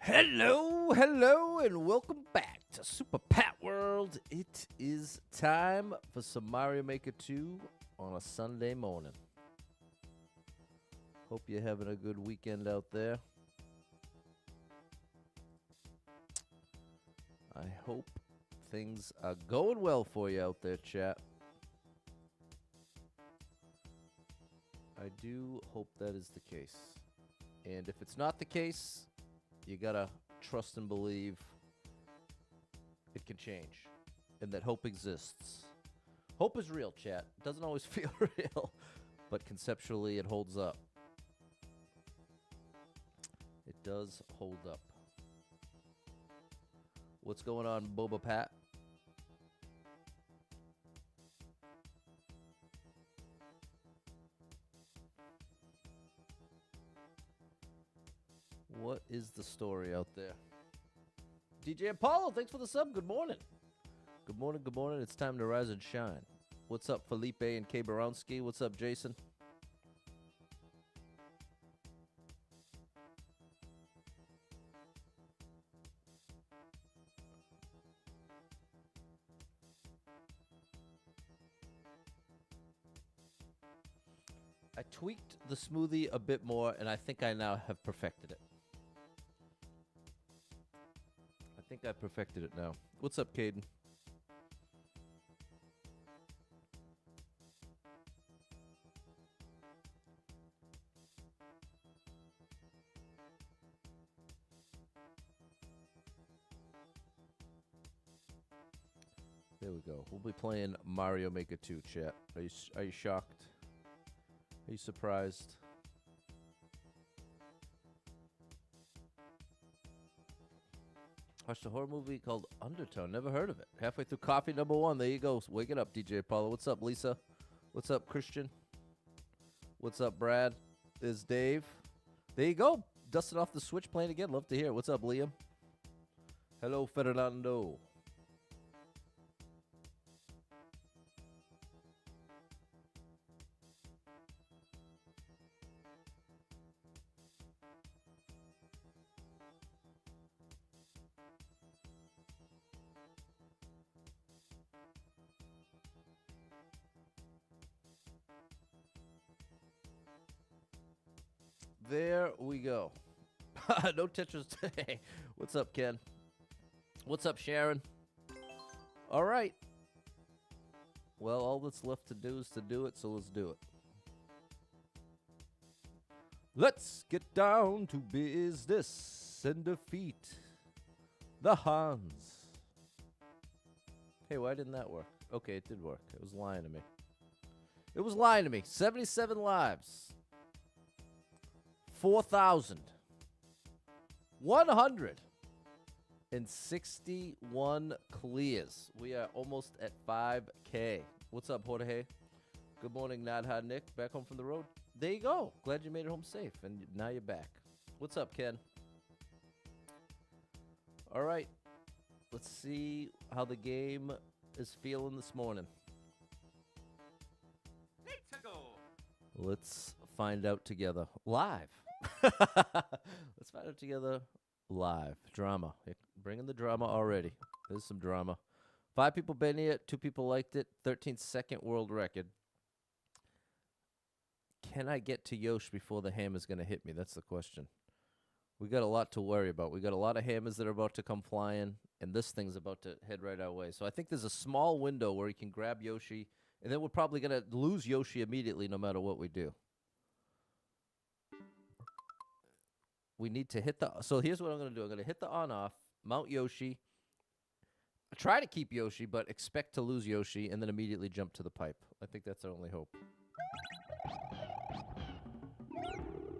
Hello, and welcome back to Super Pat World. It is time for some Mario Maker 2 on a Sunday morning. Hope you're having a good weekend out there. I hope things are going well for you out there, chat. I do hope that is the case. And if it's not the case, you gotta trust and believe it can change and that hope exists. Hope is real, chat. It doesn't always feel real, but conceptually it holds up. It does hold up. What's going on, Boba Pat? What is the story out there? DJ Apollo, thanks for the sub. Good morning. Good morning, good morning. It's time to rise and shine. What's up, Felipe and K. Baronsky? What's up, Jason? I tweaked the smoothie a bit more, and I think I now have perfected it. I think I perfected it now. What's up, Caden? There we go. We'll be playing Mario Maker 2, chat. Are you shocked? Are you surprised? Watched a horror movie called Undertone. Never heard of it. Halfway through coffee number 1. There you go. Wake it up, DJ Apollo. What's up, Lisa? What's up, Christian? What's up, Brad? Is Dave? There you go. Dusting off the Switch, playing again. Love to hear it. What's up, Liam? Hello, Fernando. There we go. No Tetris today. What's up, Ken? What's up, Sharon? All right. Well, all that's left to do is to do it, so let's do it. Let's get down to business and defeat the Hans. Hey, why didn't that work? Okay, it did work. It was lying to me. It was lying to me. 77 lives. 4,161 clears. We are almost at 5K. What's up, Jorge? Good morning, Nadha Nick. Back home from the road. There you go. Glad you made it home safe, and now you're back. What's up, Ken? All right. Let's see how the game is feeling this morning. Let's find out together live. Let's find out together live. Drama. Bringing the drama already. There's some drama. 5 people been here. 2 people liked it. 13-second world record. Can I get to Yosh before the hammer's going to hit me? That's the question. We got a lot to worry about. We got a lot of hammers that are about to come flying, and this thing's about to head right our way. So I think there's a small window where he can grab Yoshi, and then we're probably going to lose Yoshi immediately no matter what we do. We need to hit the... So here's what I'm going to do. I'm going to hit the on-off, mount Yoshi, try to keep Yoshi, but expect to lose Yoshi, and then immediately jump to the pipe. I think that's our only hope.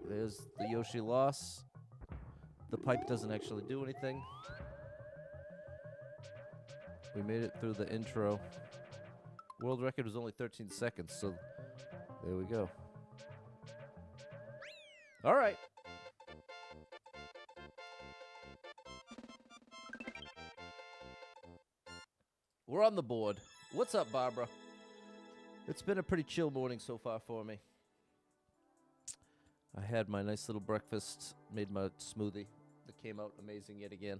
There's the Yoshi loss. The pipe doesn't actually do anything. We made it through the intro. World record was only 13 seconds, so there we go. All right. We're on the board. What's up, Barbara? It's been a pretty chill morning so far for me. I had my nice little breakfast, made my smoothie. that came out amazing yet again.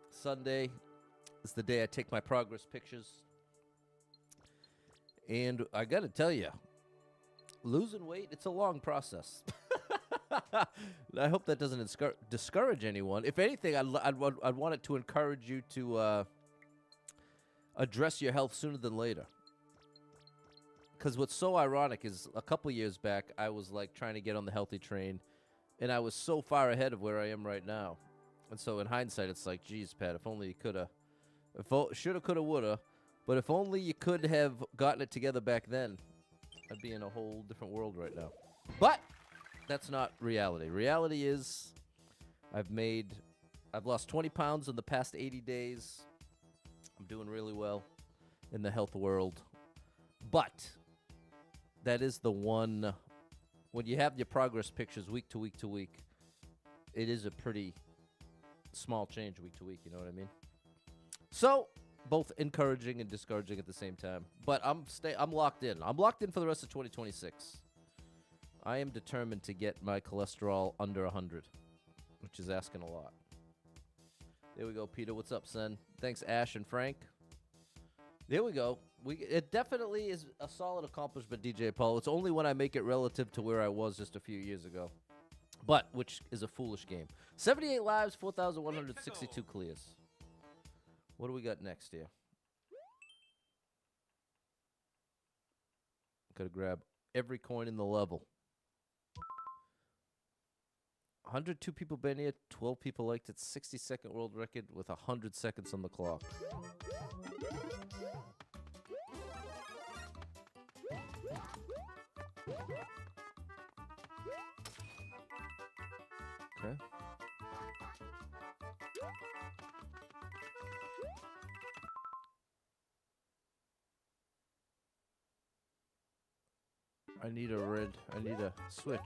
Sunday is the day I take my progress pictures. And I got to tell you, losing weight, it's a long process. I hope that doesn't discourage anyone. If anything, I'd want it to encourage you to address your health sooner than later. Because what's so ironic is a couple years back, I was like trying to get on the healthy train, and I was so far ahead of where I am right now. And so in hindsight, it's like, geez, Pat, if only you coulda, shoulda, coulda, woulda. But if only you could have gotten it together back then, I'd be in a whole different world right now. But that's not reality. Reality is I've lost 20 pounds in the past 80 days. I'm doing really well in the health world. But that is the one, when you have your progress pictures week to week to week, it is a pretty small change week to week, you know what I mean? So, both encouraging and discouraging at the same time. But I'm locked in. I'm locked in for the rest of 2026. I am determined to get my cholesterol under 100, which is asking a lot. There we go, Peter. What's up, son? Thanks, Ash and Frank. There we go. It definitely is a solid accomplishment, DJ Paul. It's only when I make it relative to where I was just a few years ago. But, which is a foolish game. 78 lives, 4,162 clears. What do we got next here? Gotta grab every coin in the level. 102 people been here, 12 people liked it, 60-second world record with 100 seconds on the clock. Okay. I need a switch.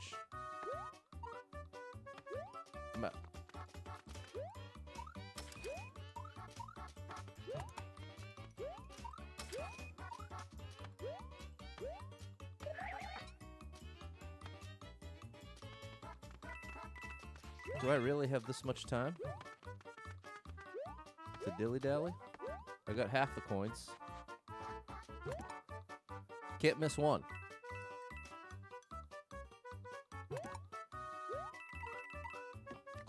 Do I really have this much time to dilly-dally? I got half the coins. Can't miss one.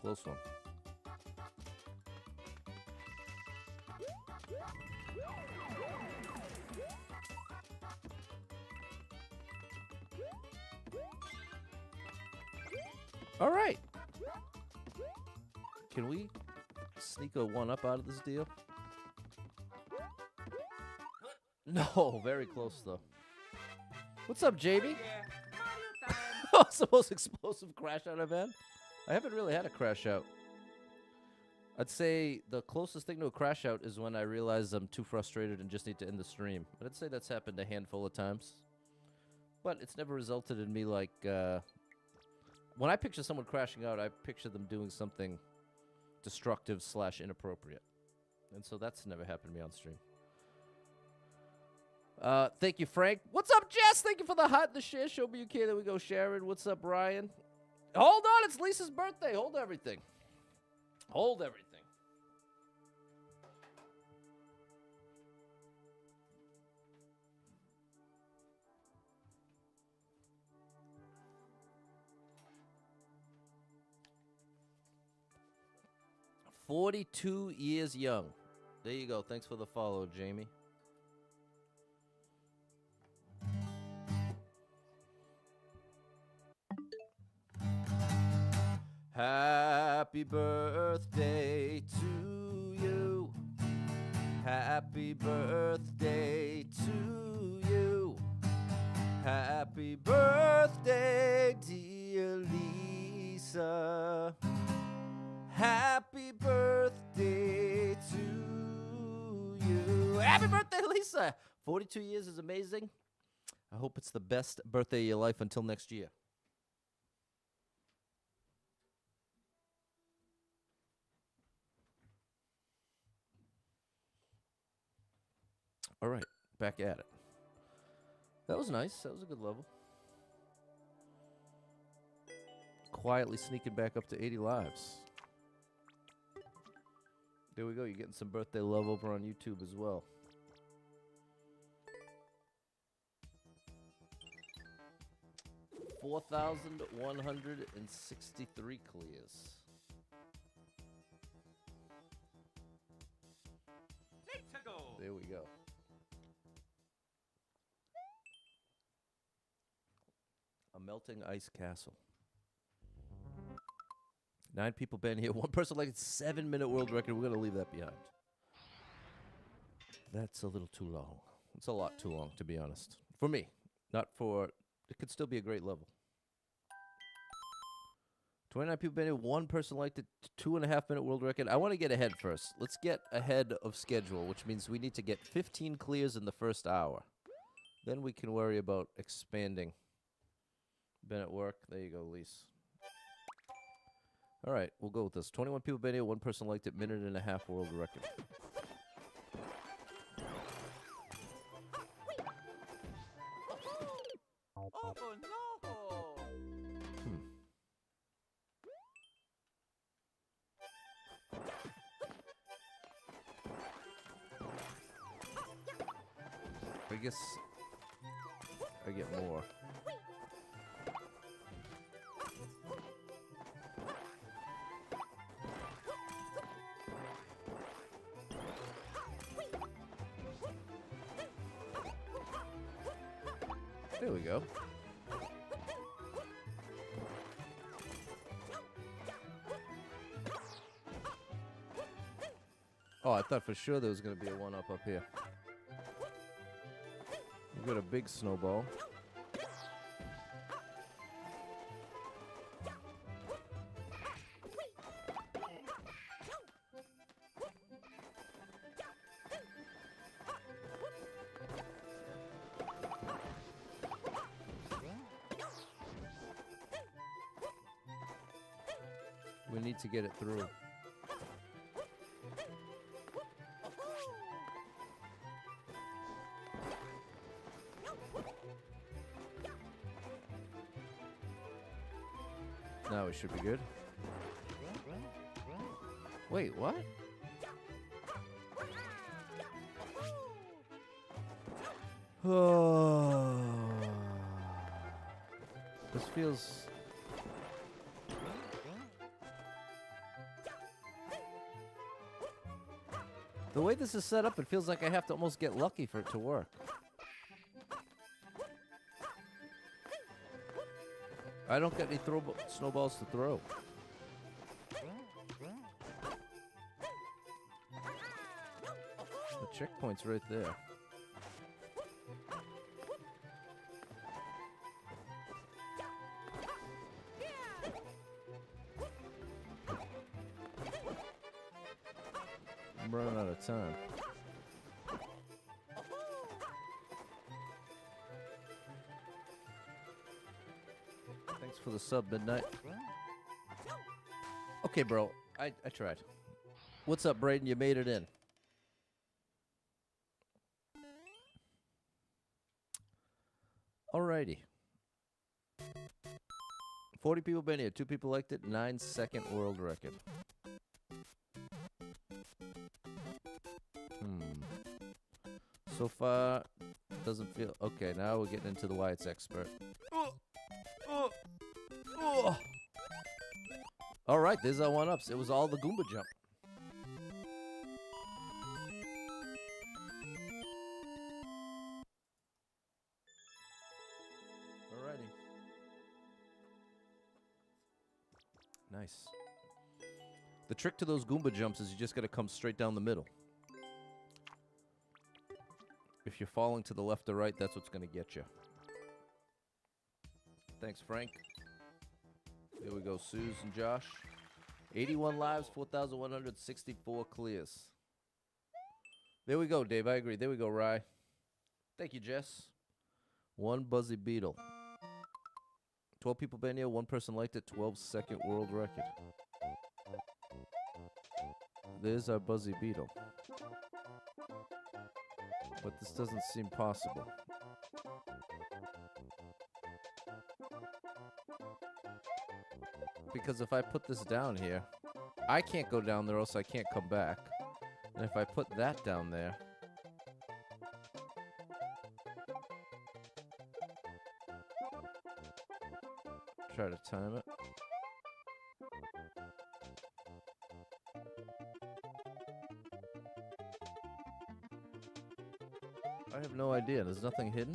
Close one. All right. Can we sneak a one-up out of this deal? No, very close, though. What's up, JB? What's the most explosive crash out I've had? I haven't really had a crash out. I'd say the closest thing to a crash out is when I realize I'm too frustrated and just need to end the stream. But I'd say that's happened a handful of times. But it's never resulted in me like... when I picture someone crashing out, I picture them doing something destructive / inappropriate. And so that's never happened to me on stream. Thank you, Frank. What's up, Jess? Thank you for the hot, the share. Show me you can. There we go, Sharon. What's up, Ryan? Hold on, it's Lisa's birthday. Hold everything. Hold everything. "42 years young." There you go. Thanks for the follow, Jamie. Happy birthday to you. Happy birthday to you. Happy birthday, dear Lisa. Happy birthday to you. Happy birthday, Lisa. 42 years is amazing. I hope it's the best birthday of your life until next year. All right, back at it. That was nice. That was a good level. quietly sneaking back up to 80 lives. There we go. You're getting some birthday love over on YouTube as well. $4,163 clears. There we go. A melting ice castle. 9 people been here. 1 person like 7-minute world record. We're going to leave that behind. That's a little too long. It's a lot too long, to be honest. For me. Not for... It could still be a great level. 29 people been here. 1 person liked it. 2.5-minute world record. I want to get ahead first. Let's get ahead of schedule, which means we need to get 15 clears in the first hour. Then we can worry about expanding. Been at work. There you go, Lise. All right, we'll go with this. 21 people been here. 1 person liked it. 1.5-minute world record. Oh, no! I guess I get more. There we go. Oh, I thought for sure there was going to be a 1-up up here. We've got a big snowball. We need to get it through. Now we should be good. Wait, what? Oh. This feels... The way this is set up, it feels like I have to almost get lucky for it to work. I don't get any snowballs to throw. The checkpoint's right there. I'm running out of time. Thanks for the sub, Midnight. Okay, bro. I tried. What's up, Braden? You made it in. Alrighty. 40 people been here. 2 people liked it. 9-second world record. So far, doesn't feel... Okay, now we're getting into the why it's expert. Alright, there's our 1-ups. It was all the Goomba jump. Alrighty. Nice. The trick to those Goomba jumps is you just gotta come straight down the middle. If you're falling to the left or right, that's what's going to get you. Thanks, Frank. There we go, Suze and Josh. 81 lives, 4,164 clears. There we go, Dave. I agree. There we go, Rye. Thank you, Jess. 1 Buzzy Beetle. 12 people been here. 1 person liked it. 12-second world record. There's our Buzzy Beetle. But this doesn't seem possible. because if I put this down here, I can't go down there, else I can't come back. And if I put that down there, try to time it. I have no idea. There's nothing hidden.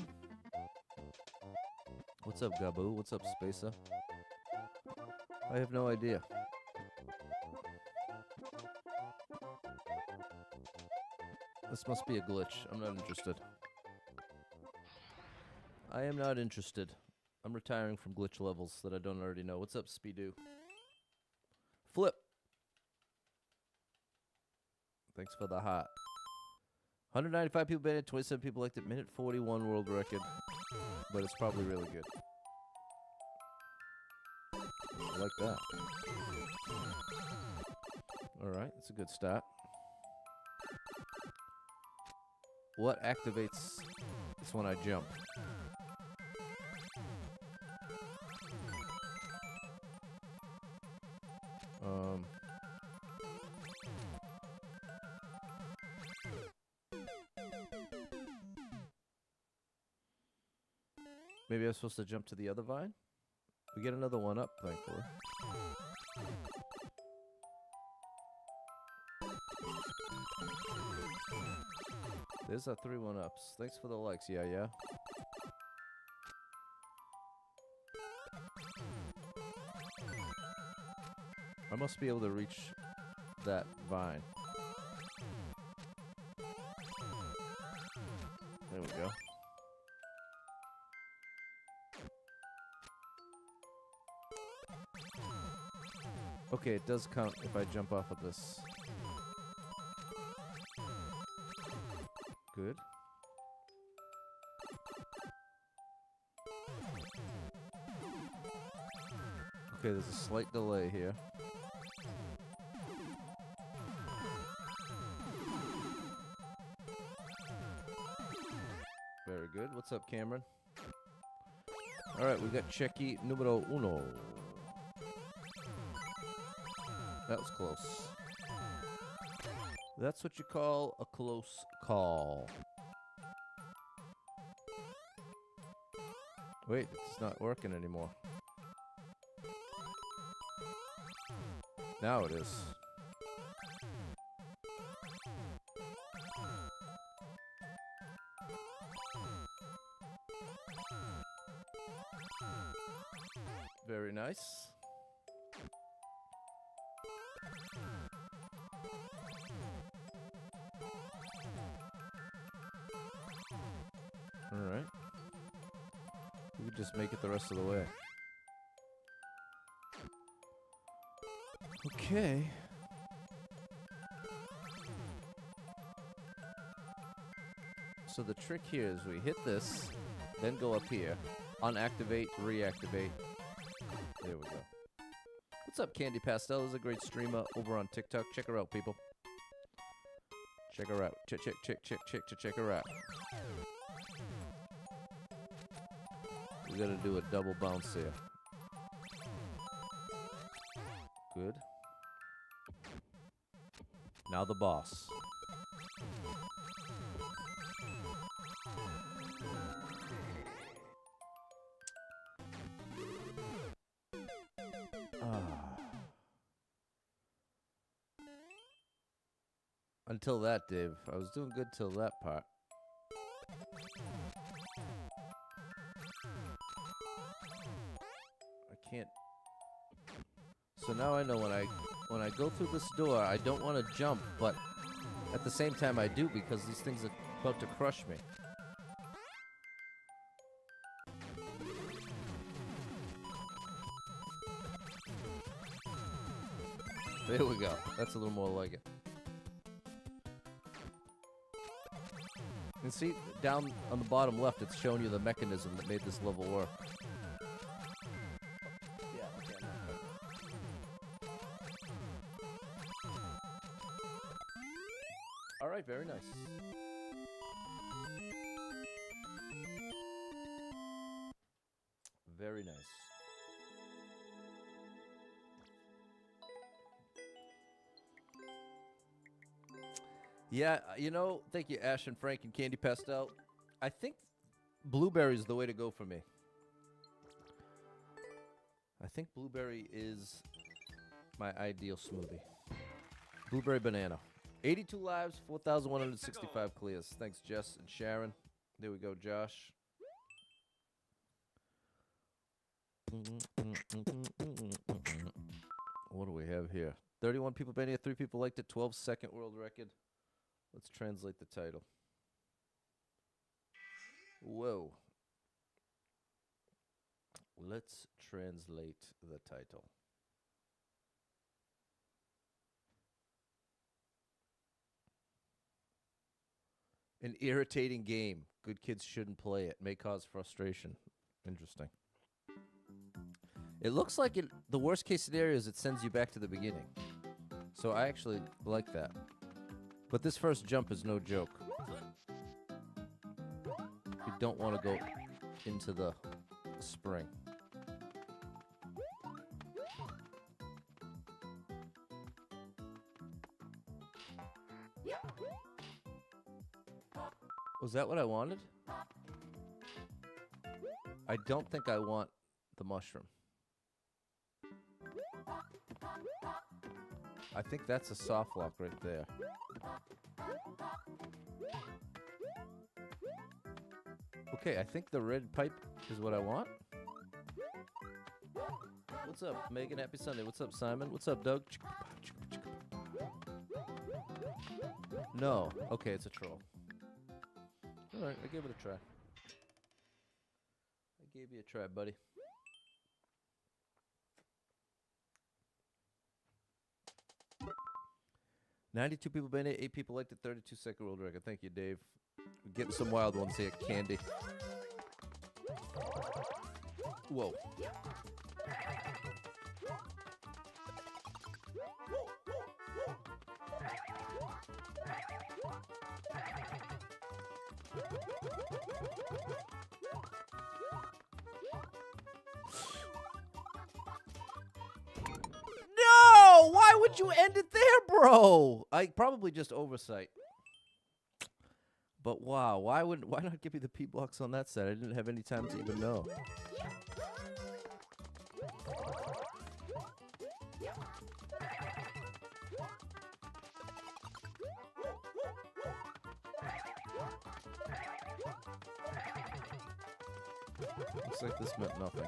What's up, Gaboo? What's up, Spacer? I have no idea. This must be a glitch. I'm not interested. I am not interested. I'm retiring from glitch levels that I don't already know. What's up, Speedoo? Flip. Thanks for the heart. 195 people made it, 27 people liked it, minute 41 world record. But it's probably really good. I like that. Alright, that's a good start. What activates is when I jump. Maybe I'm supposed to jump to the other vine? We get another one up, thankfully. There's our 3 1-ups. Thanks for the likes, yeah. I must be able to reach that vine. There we go. Okay, it does count if I jump off of this. Good. Okay, there's a slight delay here. Very good. What's up, Cameron? Alright, we got checky numero uno. That was close. That's what you call a close call. Wait, it's not working anymore. Now it is. Very nice. Alright. We could just make it the rest of the way. Okay. So the trick here is we hit this, then go up here, unactivate, reactivate. There we go. What's up, Candy Pastel? Is a great streamer over on TikTok. Check her out, people. Check her out. Check her out. We gotta do a double bounce here. Good. Now the boss. Until that, Dave. I was doing good till that part. I can't. So now I know when I go through this door, I don't want to jump, but at the same time I do because these things are about to crush me. There we go. That's a little more like it. And see, down on the bottom left, it's showing you the mechanism that made this level work. Yeah, okay, Alright, very nice. Very nice. Yeah, you know, thank you, Ash and Frank and Candy Pastel. I think blueberry is the way to go for me. I think blueberry is my ideal smoothie. Blueberry banana. 82 lives, 4,165 clears. Thanks, Jess and Sharon. There we go, Josh. What do we have here? 31 people been here, 3 people liked it, 12-second world record. Let's translate the title. Whoa. Let's translate the title. An irritating game. Good kids shouldn't play it. May cause frustration. Interesting. It looks like the worst case scenario is it sends you back to the beginning. So I actually like that. But this first jump is no joke. You don't want to go into the spring. Was that what I wanted? I don't think I want the mushroom. I think that's a soft lock right there. Okay, I think the red pipe is what I want. What's up, Megan? Happy Sunday. What's up, Simon? What's up, Doug? No. Okay, it's a troll. All right, I gave it a try. I gave you a try, buddy. $92 people been it, 8 people liked it, 32-second world record. Thank you, Dave. We're getting some wild ones here, Candy. Whoa. No! Why would you end it there, bro? I probably just oversight. But wow, why not give me the P blocks on that side? I didn't have any time to even know. Looks like this meant nothing.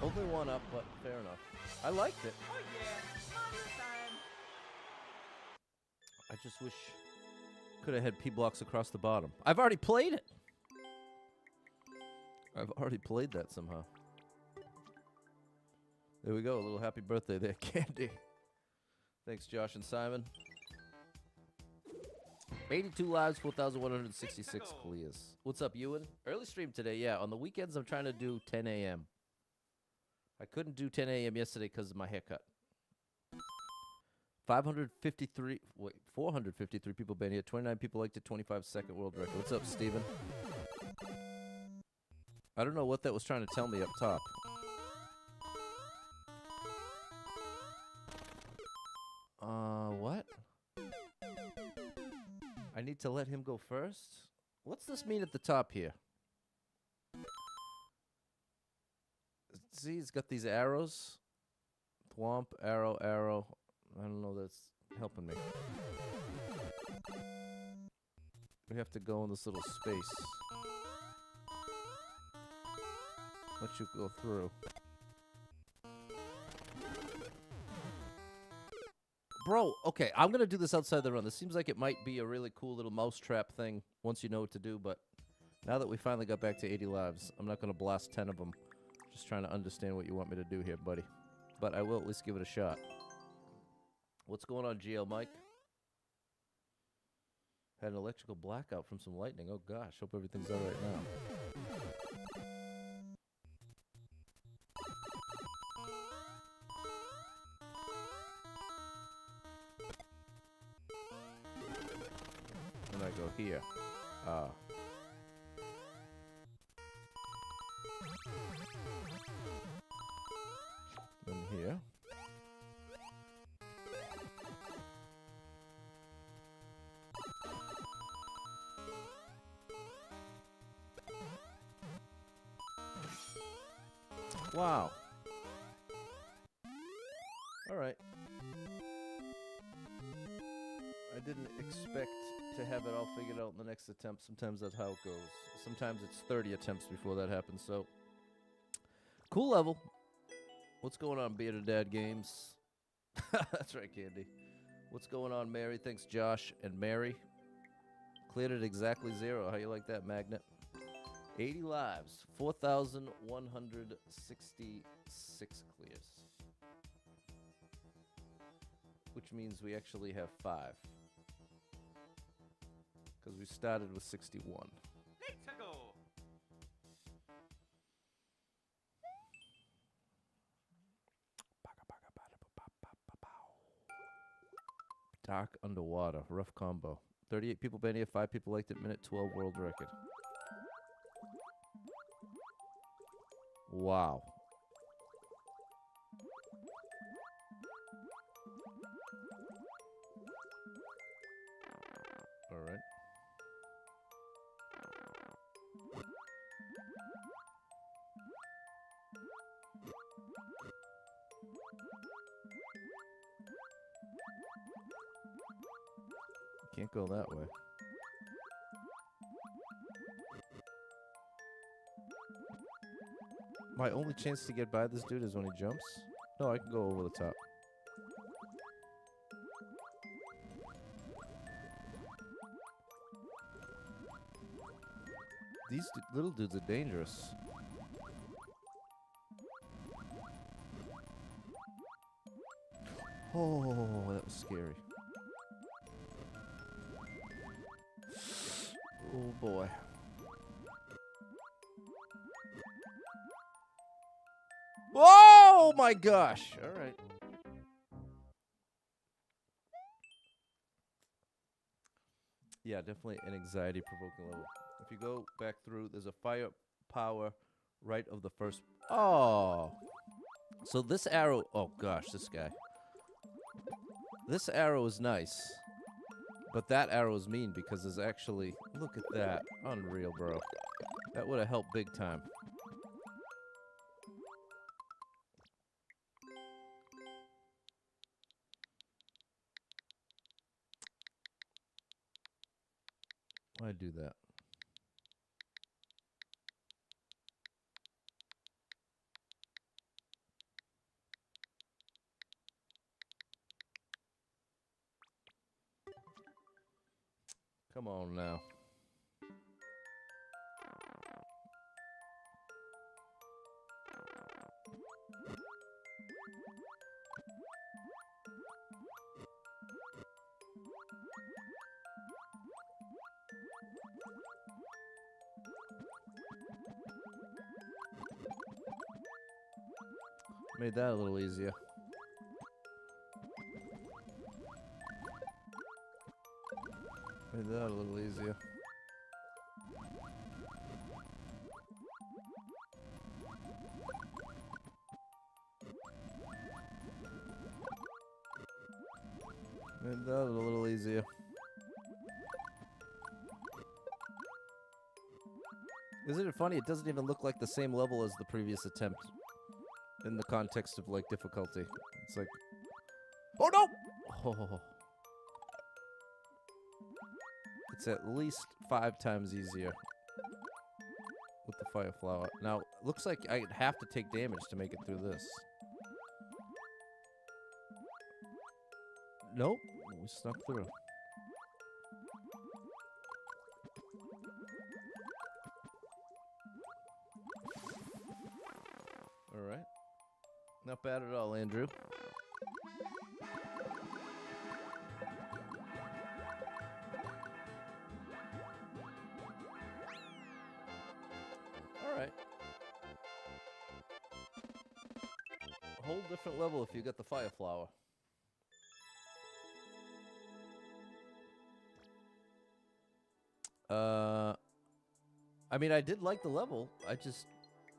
Only one up, but fair enough. I liked it. Oh yeah, Mario time. I just wish could have had P blocks across the bottom. I've already played it. I've already played that somehow. There we go. A little happy birthday there, Candy. Thanks, Josh and Simon. 82 lives, 4,166 clears. What's up, Ewan? Early stream today, yeah. On the weekends, I'm trying to do 10 a.m. I couldn't do 10 a.m. yesterday because of my haircut. 453 people been here. 29 people liked it. 25-second world record. What's up, Steven? I don't know what that was trying to tell me up top. What? I need to let him go first? What's this mean at the top here? See, it's got these arrows. Thwomp, arrow, arrow. I don't know, that's helping me. We have to go in this little space. Let you go through. Bro, okay, I'm going to do this outside the run. This seems like it might be a really cool little mousetrap thing once you know what to do, but now that we finally got back to 80 lives, I'm not going to blast 10 of them. Just trying to understand what you want me to do here, buddy. But I will at least give it a shot. What's going on, GL Mike? Had an electrical blackout from some lightning. Oh, gosh. Hope everything's all right now. go here. Ah. Then here. Wow. All right. I didn't expect to have it all figured out in the next attempt. Sometimes that's how it goes. Sometimes it's 30 attempts before that happens. So, cool level. What's going on, Bearded Dad Games? That's right, Candy. What's going on, Mary? Thanks, Josh and Mary. Cleared it exactly 0. How you like that, Magnet? 80 lives. 4,166 clears. Which means we actually have 5. Because we started with 61. Let's go. Dark underwater. Rough combo. 38 people been here. 5 people liked it. Minute 12 world record. Wow. All right. Can't go that way. My only chance to get by this dude is when he jumps? No, I can go over the top. These little dudes are dangerous. Oh, that was scary. Oh boy. Oh my gosh. All right. Yeah, definitely an anxiety provoking level. If you go back through, there's a firepower right of the first. Oh. So this arrow. Oh gosh, this guy. This arrow is nice. But that arrow is mean because there's actually. Look at that. Unreal, bro. That would have helped big time. Why'd I do that? Come on now. Made that a little easier. Made that a little easier. Made that a little easier. Isn't it funny? It doesn't even look like the same level as the previous attempt in the context of, like, difficulty. It's like, oh no! Oh. It's at least 5 times easier with the fire flower. Now, looks like I'd have to take damage to make it through this. Nope, we snuck through. All right. Not bad at all, Andrew. All right. A whole different level if you get the fire flower. I mean, I did like the level. I just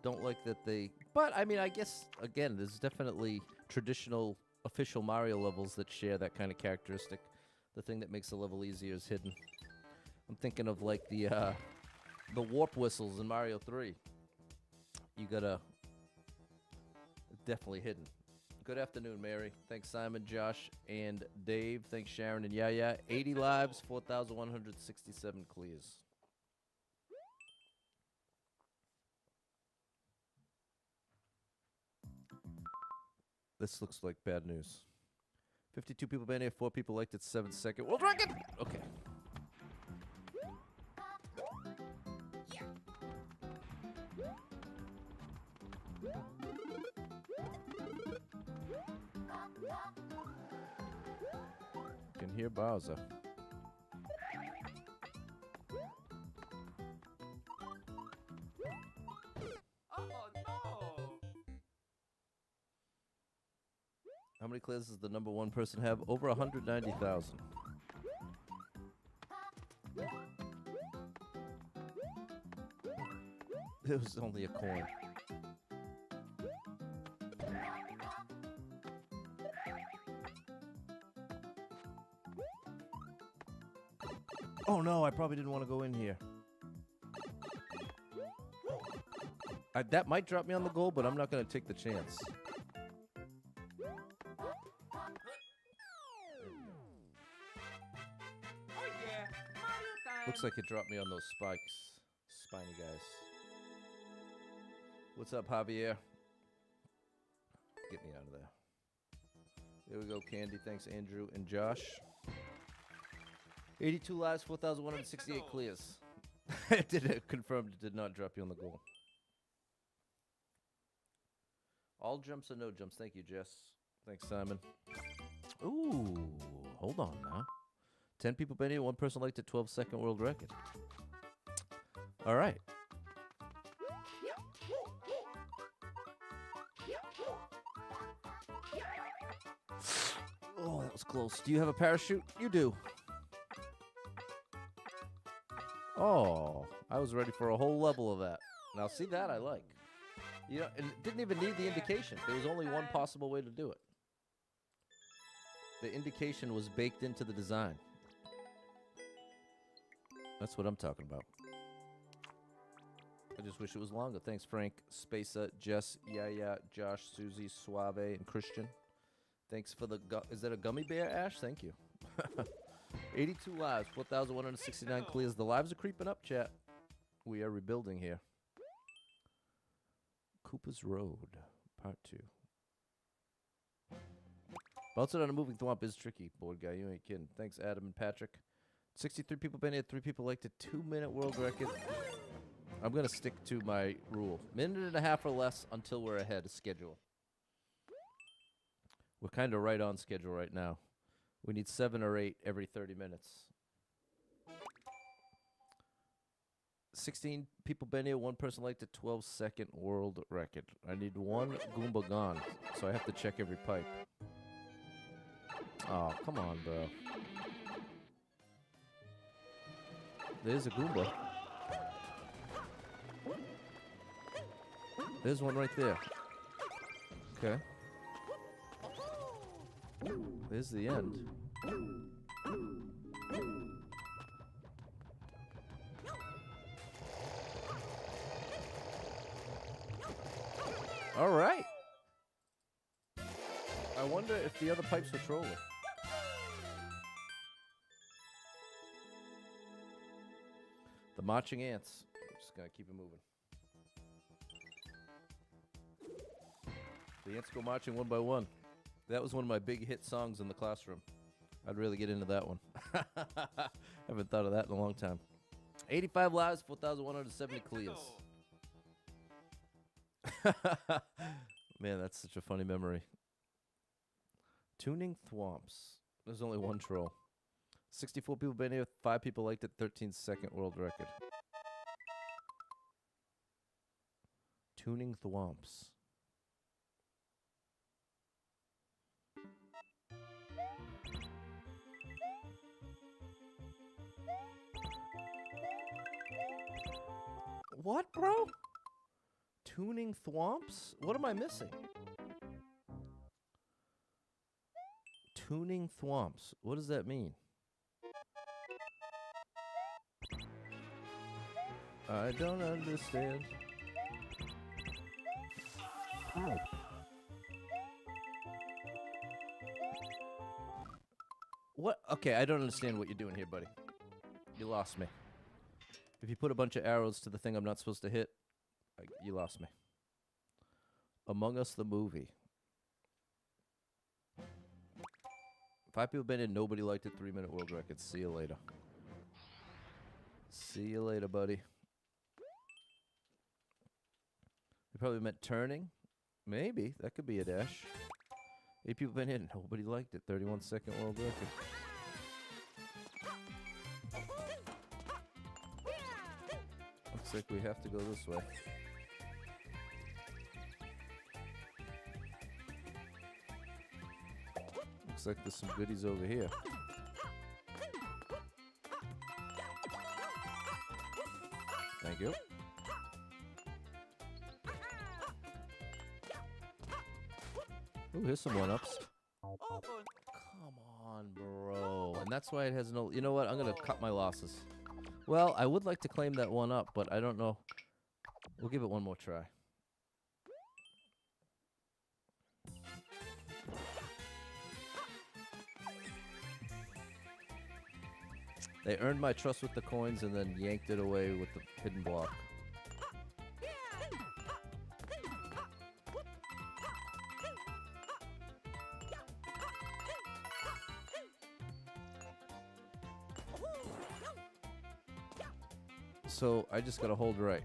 don't like that they. But I mean, I guess again, there's definitely traditional official Mario levels that share that kind of characteristic. The thing that makes the level easier is hidden. I'm thinking of like the warp whistles in Mario 3. You gotta definitely hidden. Good afternoon, Mary. Thanks, Simon, Josh, and Dave. Thanks, Sharon and Yaya. 80 lives, 4,167 clears. This looks like bad news. 52 people banned here, 4 people liked it, 7-second world record! Okay. You can hear Bowser. How many clears does the number one person have? Over 190,000. It was only a coin. Oh no, I probably didn't want to go in here. That might drop me on the goal, but I'm not going to take the chance. Looks like it dropped me on those spikes. Spiny guys. What's up, Javier? Get me out of there. There we go, Candy. Thanks, Andrew and Josh. 82 lives, 4,168 clears. Confirmed it did not drop you on the goal. All jumps or no jumps? Thank you, Jess. Thanks, Simon. Ooh, hold on now. 10 people been here, 1 person liked it, 12-second world record. All right. Oh, that was close. Do you have a parachute? You do. Oh, I was ready for a whole level of that. Now, see that I like. You know, and it didn't even need the indication. There was only one possible way to do it. The indication was baked into the design. That's what I'm talking about. I just wish it was longer. Thanks, Frank, Spasa, Jess, Yaya, Josh, Susie, Suave, and Christian. Thanks for the... Is that a gummy bear, Ash? Thank you. 82 lives, 4,169 clears. The lives are creeping up, chat. We are rebuilding here. Cooper's Road, Part 2. Bouncing on a moving thwomp is tricky, board guy. You ain't kidding. Thanks, Adam and Patrick. 63 people been here, 3 people liked it. 2-minute world record. I'm going to stick to my rule. Minute and a half or less until we're ahead of schedule. We're kind of right on schedule right now. We need 7 or 8 every 30 minutes. 16 people been here, 1 person liked it, 12-second world record. I need 1 Goomba gone, so I have to check every pipe. Oh, come on, bro. There's a Goomba. There's one right there. Okay. There's the end. All right. I wonder if the other pipes are trolling. The marching ants. I'm just gonna keep it moving. The ants go marching one by one. That was one of my big hit songs in the classroom. I'd really get into that one. Haven't thought of that in a long time. 85 lives, 4,170 clears. Man, that's such a funny memory. Tuning thwomps. There's only 1 troll. 64 people been here, 5 people liked it, 13-second world record. Tuning thwomps. What, bro? Tuning thwomps? What am I missing? Tuning thwomps. What does that mean? I don't understand. Oh. What? Okay, I don't understand what you're doing here, buddy. You lost me. If you put a bunch of arrows to the thing I'm not supposed to hit, you lost me. Among Us the movie. 5 people been in, nobody liked it. 3-minute world record. See you later. See you later, buddy. They probably meant turning. Maybe. That could be a dash. 8 people been in, nobody liked it. 31-second world record. Looks like we have to go this way. Looks like there's some goodies over here. Thank you. Ooh, here's some one-ups. Come on, bro. And that's why it has no... You know what? I'm going to cut my losses. Well, I would like to claim that one up, but I don't know. We'll give it one more try. They earned my trust with the coins and then yanked it away with the hidden block. So I just gotta hold right.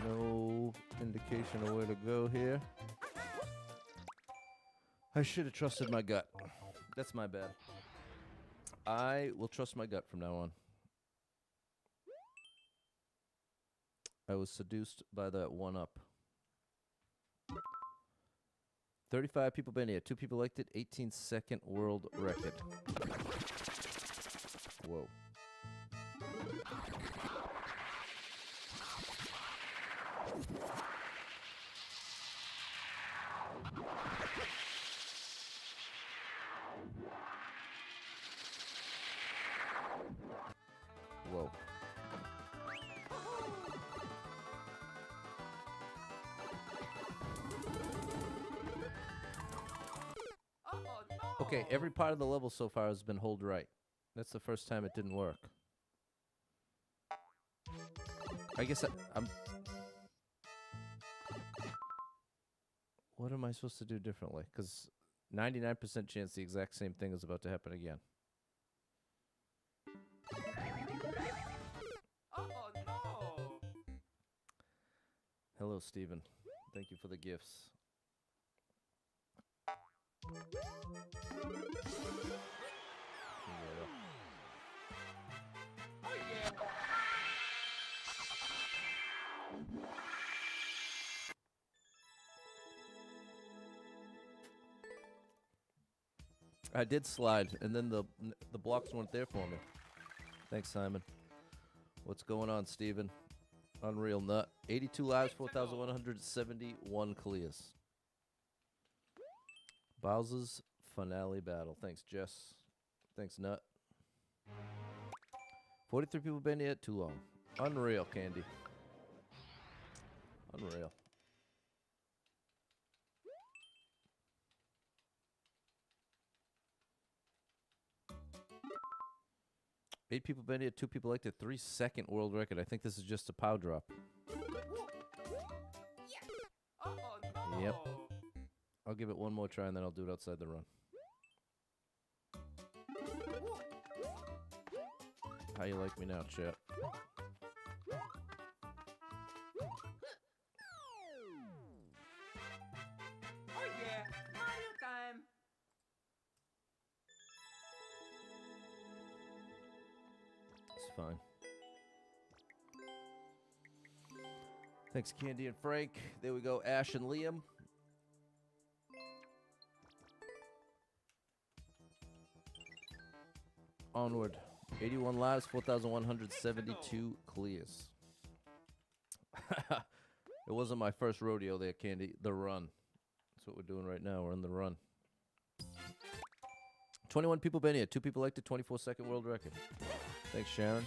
No indication of where to go here. I should have trusted my gut. That's my bad. I will trust my gut from now on. I was seduced by that one up. 35 people been here. 2 people liked it. 18-second world record. Whoa. Whoa. Okay, every part of the level so far has been hold right. That's the first time it didn't work. I guess I'm... What am I supposed to do differently? Because 99% chance the exact same thing is about to happen again. Oh no! Hello, Steven. Thank you for the gifts. Oh yeah! I did slide, and then the blocks weren't there for me. Thanks, Simon. What's going on, Steven? Unreal nut. 82 lives, 4,171 clears. Bowser's finale battle. Thanks, Jess. Thanks, Nut. 43 people been here. Too long. Unreal, Candy. Unreal. Eight people been here. 2 people liked it. 3-second world record. I think this is just a pow drop. Oh no! Yep. I'll give it one more try and then I'll do it outside the run. How you like me now, chat? Oh yeah! Mario time! It's fine. Thanks, Candy and Frank. There we go. Ash and Liam. Onward. 81 lives, 4,172 clears. It wasn't my first rodeo there, Candy. The run. That's what we're doing right now. We're in the run. 21 people been here. 2 people liked it. 24-second world record. Thanks, Sharon.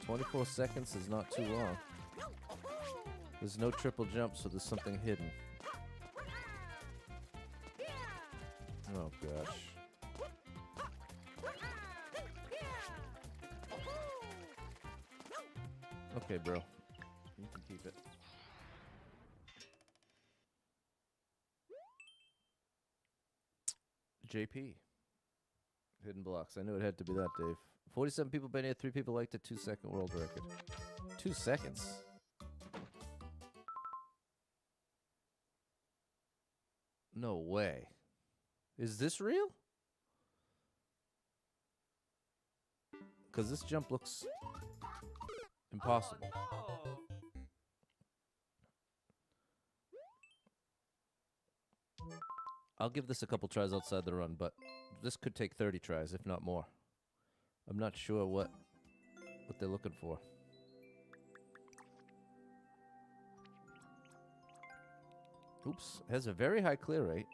24 seconds is not too long. There's no triple jump, so there's something hidden. Oh, gosh. Okay, bro. You can keep it. JP. Hidden blocks. I knew it had to be that, Dave. 47 people been here. 3 people liked it. 2-second world record. 2 seconds. No way. Is this real? Because this jump looks impossible. Oh, no. I'll give this a couple tries outside the run, but this could take 30 tries, if not more. I'm not sure what they're looking for. Oops, it has a very high clear rate.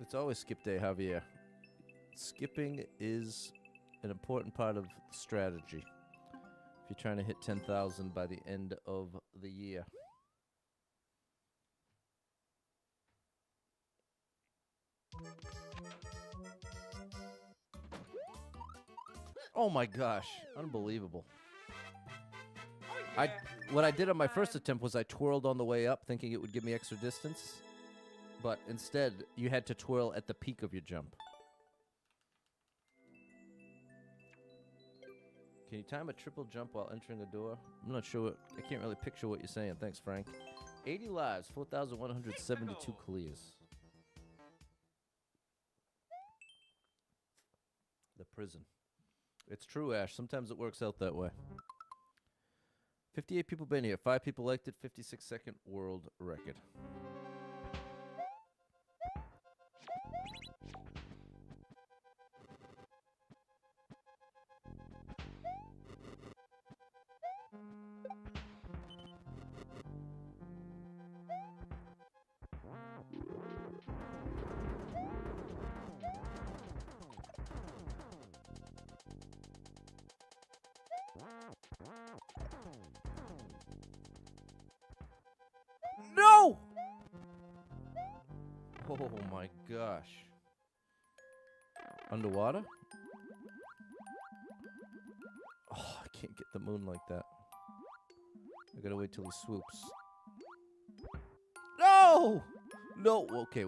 It's always skip day, Javier. Skipping is an important part of strategy if you're trying to hit 10,000 by the end of the year. Oh my gosh, unbelievable. Oh, yeah. What I did on my first attempt was I twirled on the way up thinking it would give me extra distance, but instead you had to twirl at the peak of your jump. Can you time a triple jump while entering a door? I'm not sure. I can't really picture what you're saying. Thanks, Frank. 80 lives, 4,172 clears. The prison. It's true, Ash. Sometimes it works out that way. 58 people been here. 5 people liked it. 56-second world record. No! Oh my gosh. Underwater? Oh, I can't get the moon like that. I gotta wait till he swoops. No! No! Okay,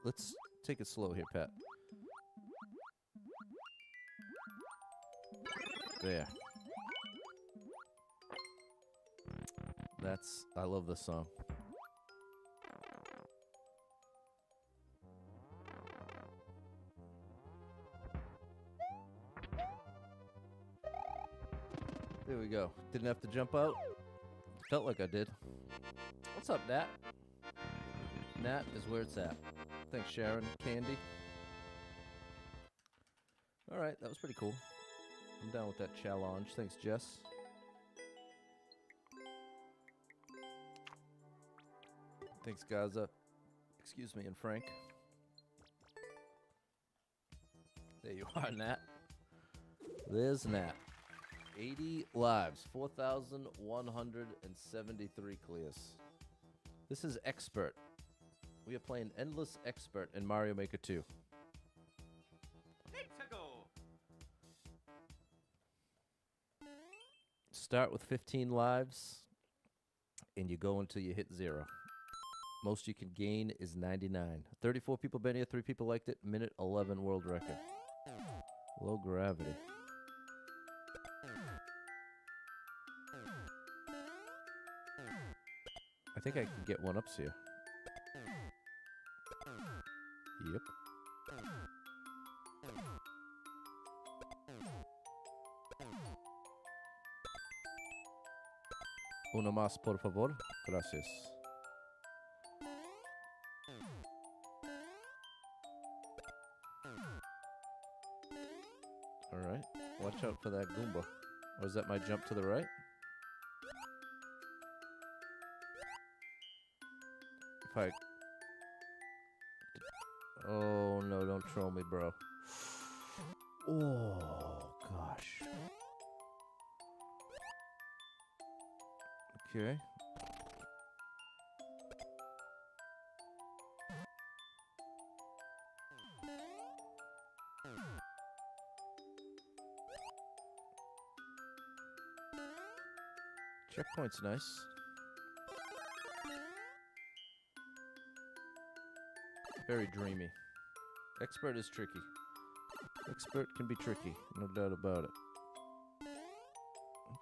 let's take it slow here, Pat. There. I love this song. There we go. Didn't have to jump out. Felt like I did. What's up, Nat? Nat is where it's at. Thanks, Sharon. Candy. All right, that was pretty cool. I'm down with that challenge. Thanks, Jess. Thanks, Gaza. Excuse me, and Frank. There you are, Nat. There's Nat. 80 lives, 4,173 clears. This is Expert. We are playing Endless Expert in Mario Maker 2. Let's go. Start with 15 lives, and you go until you hit 0. Most you can gain is 99. 34 people been here, 3 people liked it. Minute 11 world record. Low gravity. I think I can get one-ups here. Yep. Uno más, por favor. Gracias. Watch out for that Goomba. Or is that my jump to the right? If I... Oh, no, don't troll me, bro. Oh, gosh. Okay. Checkpoint's nice. Very dreamy. Expert is tricky. Expert can be tricky, no doubt about it.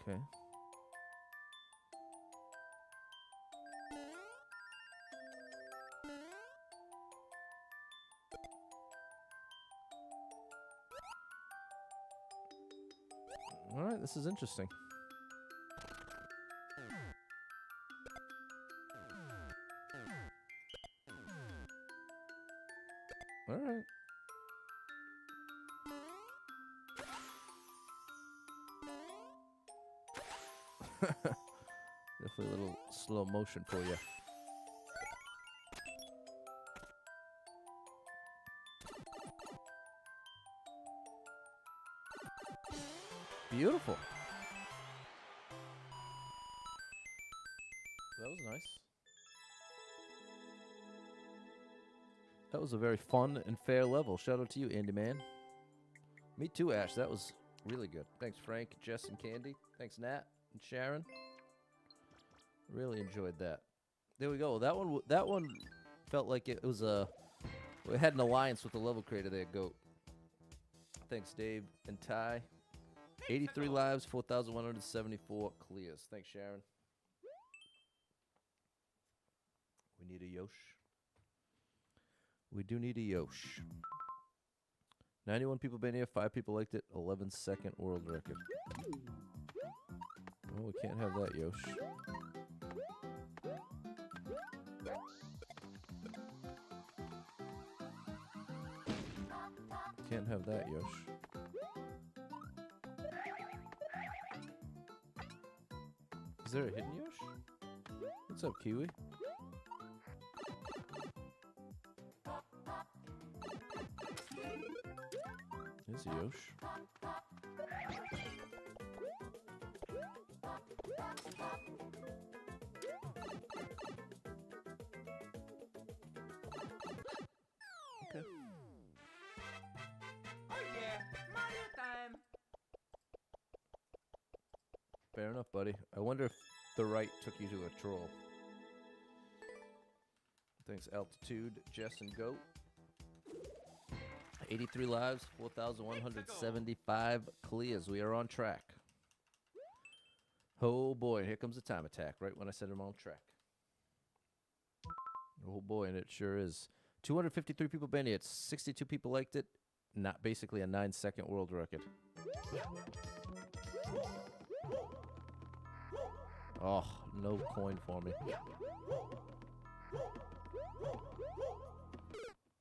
Okay. Alright, this is interesting. Alright. Definitely a little slow motion for you. Beautiful. That was nice. That was a very fun and fair level. Shout out to you, Andy Man. Me too, Ash. That was really good. Thanks, Frank, Jess, and Candy. Thanks, Nat and Sharon. Really enjoyed that. There we go. That one felt like it was a... We had an alliance with the level creator there, Goat. Thanks, Dave and Ty. 83 lives, 4,174 clears. Thanks, Sharon. We need a Yosh. We do need a Yosh. 91 people been here, 5 people liked it, 11-second world record. Oh, we can't have that, Yosh. Can't have that, Yosh. Is there a hidden Yosh? What's up, Kiwi? There's a Yosh. Okay. Oh yeah, Mario time. Fair enough, buddy. I wonder if the right took you to a troll. Thanks, Altitude, Jess, and Goat. 83 lives, 4,175 clears. We are on track. Oh boy, here comes the time attack, right when I said I'm on track. Oh boy, and it sure is. 253 people been here. 62 people liked it. Not basically a 9-second world record. Oh, no coin for me.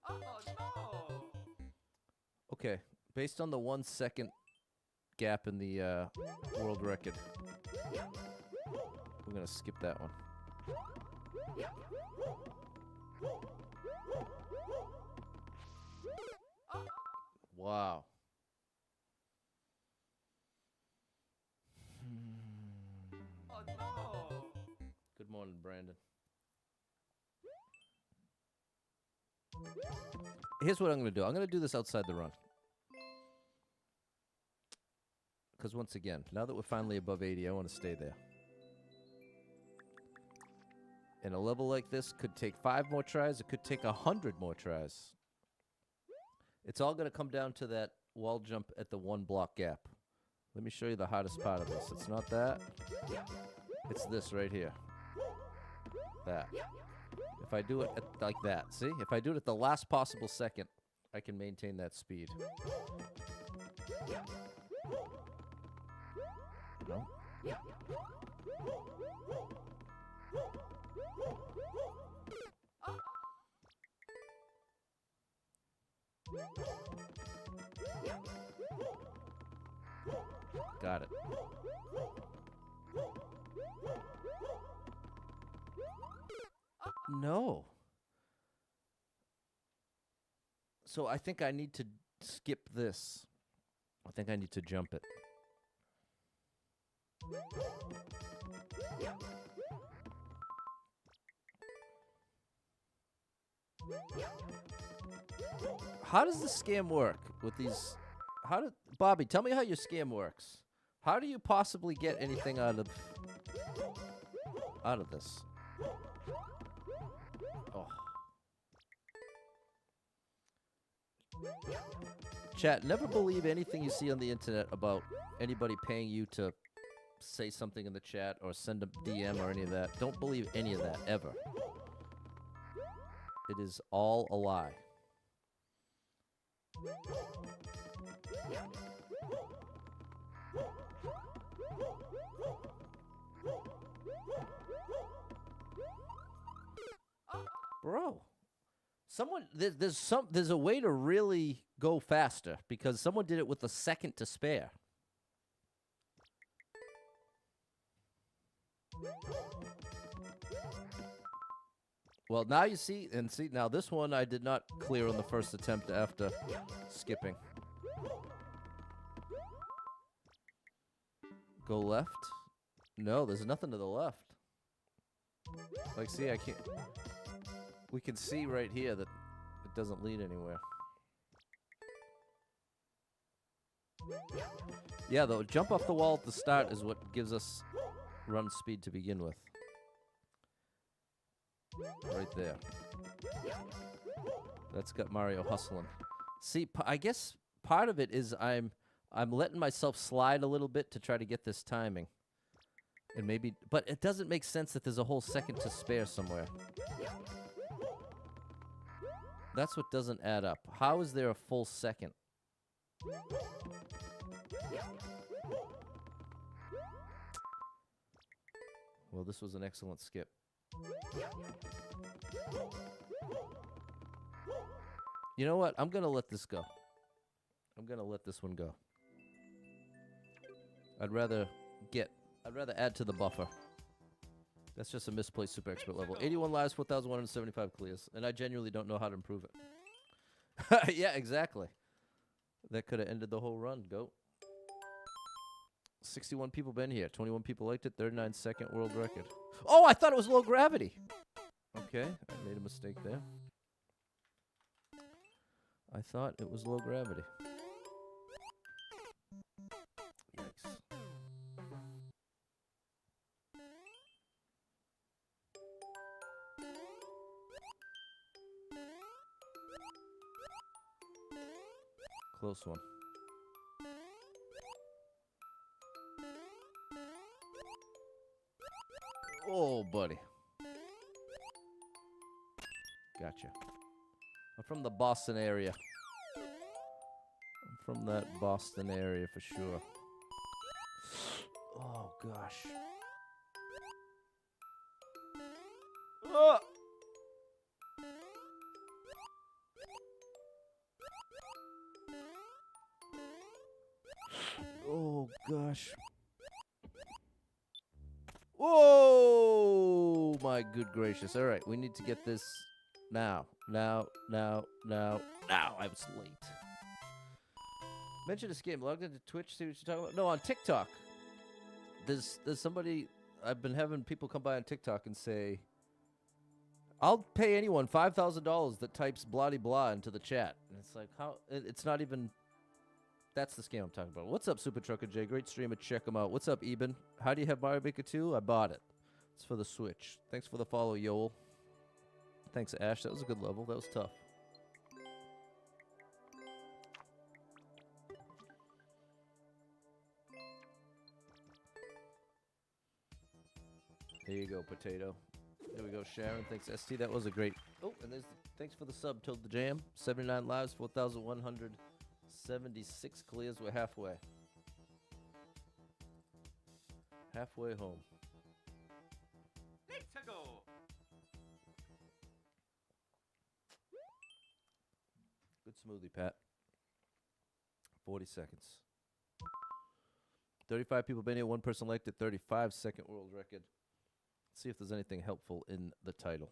Oh no. Okay, based on the 1 second gap in the world record, we're gonna skip that one. Wow. Oh no. Good morning, Brandon. Here's what I'm going to do. I'm going to do this outside the run. Because once again, now that we're finally above 80, I want to stay there. And a level like this could take 5 more tries. It could take 100 more tries. It's all going to come down to that wall jump at the 1 block gap. Let me show you the hardest part of this. It's not that. It's this right here. That. If I do it like that, see? If I do it at the last possible second, I can maintain that speed. No? Got it. No. So I think I need to skip this. I think I need to jump it. How does the scam work with these? Bobby, tell me how your scam works. How do you possibly get anything out of this? Oh. Chat, never believe anything you see on the internet about anybody paying you to say something in the chat or send a DM or any of that. Don't believe any of that, ever. It is all a lie. Bro. There's a way to really go faster because someone did it with a second to spare. Well, now you see, now this one I did not clear on the first attempt after skipping. Go left? No, there's nothing to the left. Like, see, I can't... We can see right here that it doesn't lead anywhere. Yeah, though, jump off the wall at the start is what gives us run speed to begin with. Right there. That's got Mario hustling. See, I guess part of it is I'm letting myself slide a little bit to try to get this timing. And maybe, but it doesn't make sense that there's a whole second to spare somewhere. That's what doesn't add up. How is there a full second? Well, this was an excellent skip. You know what? I'm going to let this go. I'm going to let this one go. I'd rather add to the buffer. That's just a misplaced super expert level. 81 lives, 4,175 clears. And I genuinely don't know how to improve it. Yeah, exactly. That could have ended the whole run. Go. 61 people been here. 21 people liked it. 39-second world record. Oh, I thought it was low gravity. Okay, I made a mistake there. I thought it was low gravity. Yikes. Close one. Oh, buddy. Gotcha. I'm from the Boston area. I'm from that Boston area for sure. Oh, gosh. Oh! Oh, gosh. Whoa! My good gracious. All right, we need to get this now. Now. I was late. Mention this game. Logged into Twitch, see what you're talking about? No, on TikTok. There's somebody... I've been having people come by on TikTok and say, I'll pay anyone $5,000 that types blah-de-blah into the chat. And it's like, how... It's not even... That's the scam I'm talking about. What's up, Super Trucker J? Great streamer. Check him out. What's up, Eben? How do you have Mario Maker 2? I bought it. It's for the Switch. Thanks for the follow, Yoel. Thanks, Ash. That was a good level. That was tough. There you go, Potato. There we go, Sharon. Thanks, ST. That was a great... Oh, and there's... Thanks for the sub, Told the Jam. 79 lives, 4,176 clears. We're halfway. Halfway home. Let's go. Good smoothie, Pat. 40 seconds. 35 people been here, one person liked it, 35 second world record. Let's see if there's anything helpful in the title.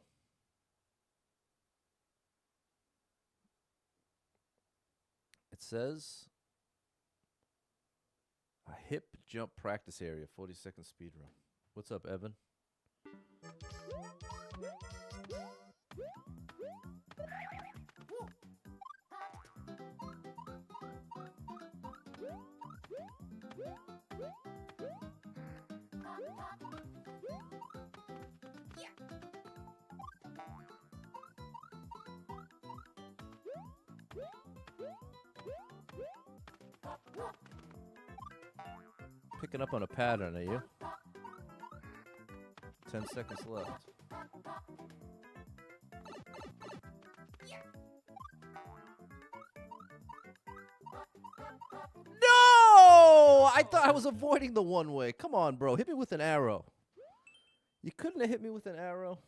It says a hip jump practice area, 40-second speed run. What's up, Evan? Picking up on a pattern, are you? 10 seconds left. No! I thought I was avoiding the one way. Come on, bro. Hit me with an arrow. You couldn't have hit me with an arrow.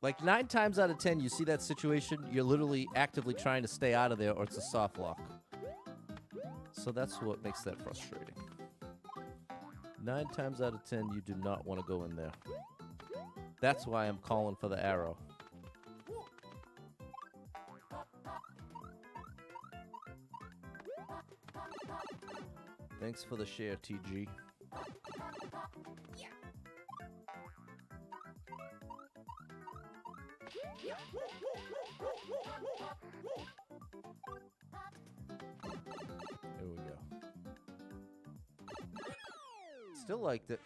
Like 9 times out of 10, you see that situation, you're literally actively trying to stay out of there, or it's a soft lock. So that's what makes that frustrating. 9 times out of 10, you do not want to go in there. That's why I'm calling for the arrow. Thanks for the share, TG. There we go. Still liked it.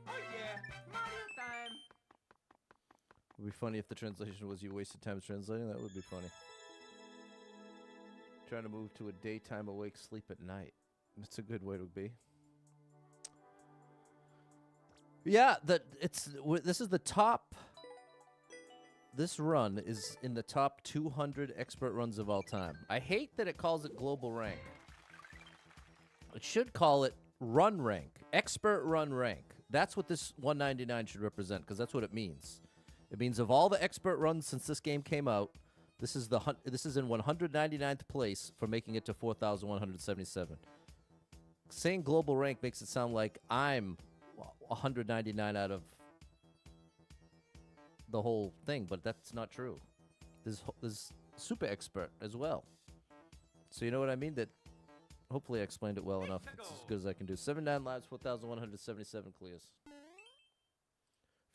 Oh yeah, Mario time. It would be funny if the translation was you wasted time translating. That would be funny. Trying to move to a daytime awake, sleep at night. That's a good way to be. Yeah, this is the top. This run is in the top 200 expert runs of all time. I hate that it calls it global rank. It should call it run rank, expert run rank. That's what this 199 should represent, because that's what it means. It means of all the expert runs since this game came out, this is in 199th place for making it to 4,177. Saying global rank makes it sound like I'm 199 out of the whole thing, but that's not true. There's super expert as well. So you know what I mean? That hopefully I explained it well enough. It's as good as I can do. 79 lives, 4,177 clears.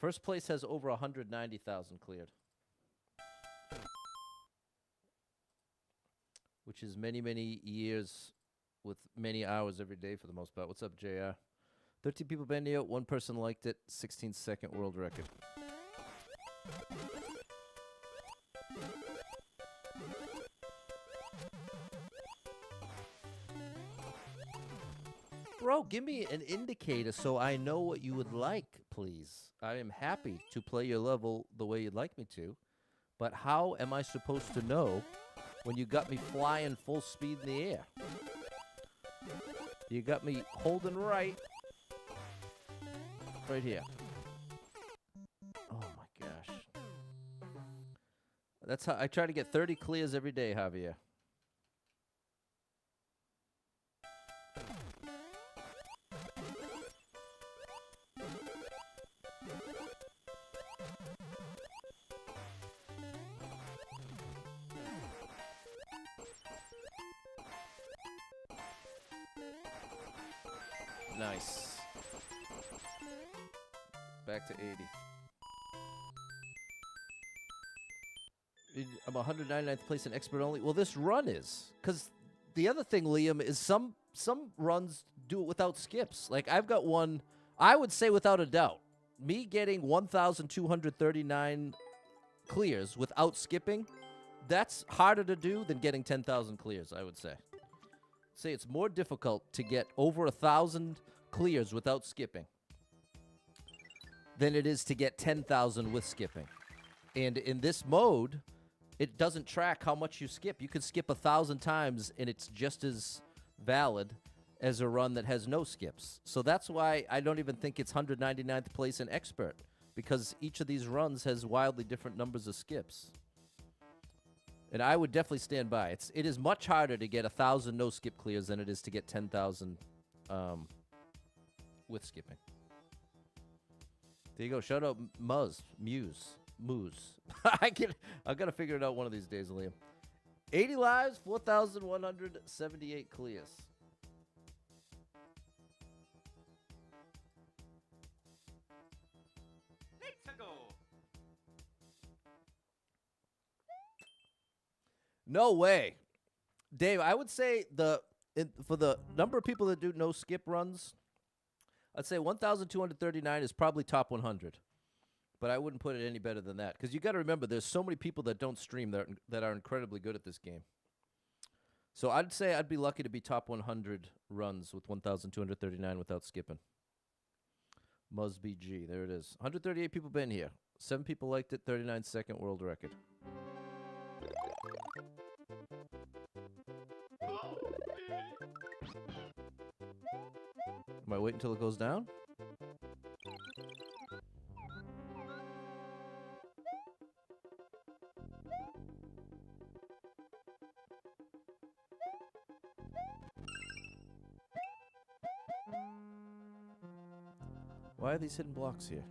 First place has over 190,000 cleared, which is many, many years with many hours every day for the most part. What's up, JR? 13 people been here, 1 person liked it, 16-second world record. Bro, give me an indicator so I know what you would like, please. I am happy to play your level the way you'd like me to, but how am I supposed to know when you got me flying full speed in the air? You got me holding right here. Oh my gosh. That's how I try to get 30 clears every day, Javier. Nice. Back to 80. I'm 199th place in expert only. Well, this run is. Because the other thing, Liam, is some runs do it without skips. Like, I've got one, I would say without a doubt, me getting 1,239 clears without skipping, that's harder to do than getting 10,000 clears, I would say. Say it's more difficult to get over 1,000 clears without skipping than it is to get 10,000 with skipping. And in this mode, it doesn't track how much you skip. You could skip 1,000 times, and it's just as valid as a run that has no skips. So that's why I don't even think it's 199th place in expert, because each of these runs has wildly different numbers of skips. And I would definitely stand by. It is much harder to get 1,000 no skip clears than it is to get 10,000 with skipping. There you go. Shout out Muse. I gotta figure it out one of these days, Liam. 80 lives, 4,178 clears. Let's go. No way. Dave, I would say for the number of people that do no skip runs, I'd say 1,239 is probably top 100. But I wouldn't put it any better than that. Because you got to remember, there's so many people that don't stream that are incredibly good at this game. So I'd say I'd be lucky to be top 100 runs with 1,239 without skipping. MuzBG, there it is. 138 people been here. 7 people liked it, 39-second world record. Am I waiting until it goes down? Why are these hidden blocks here?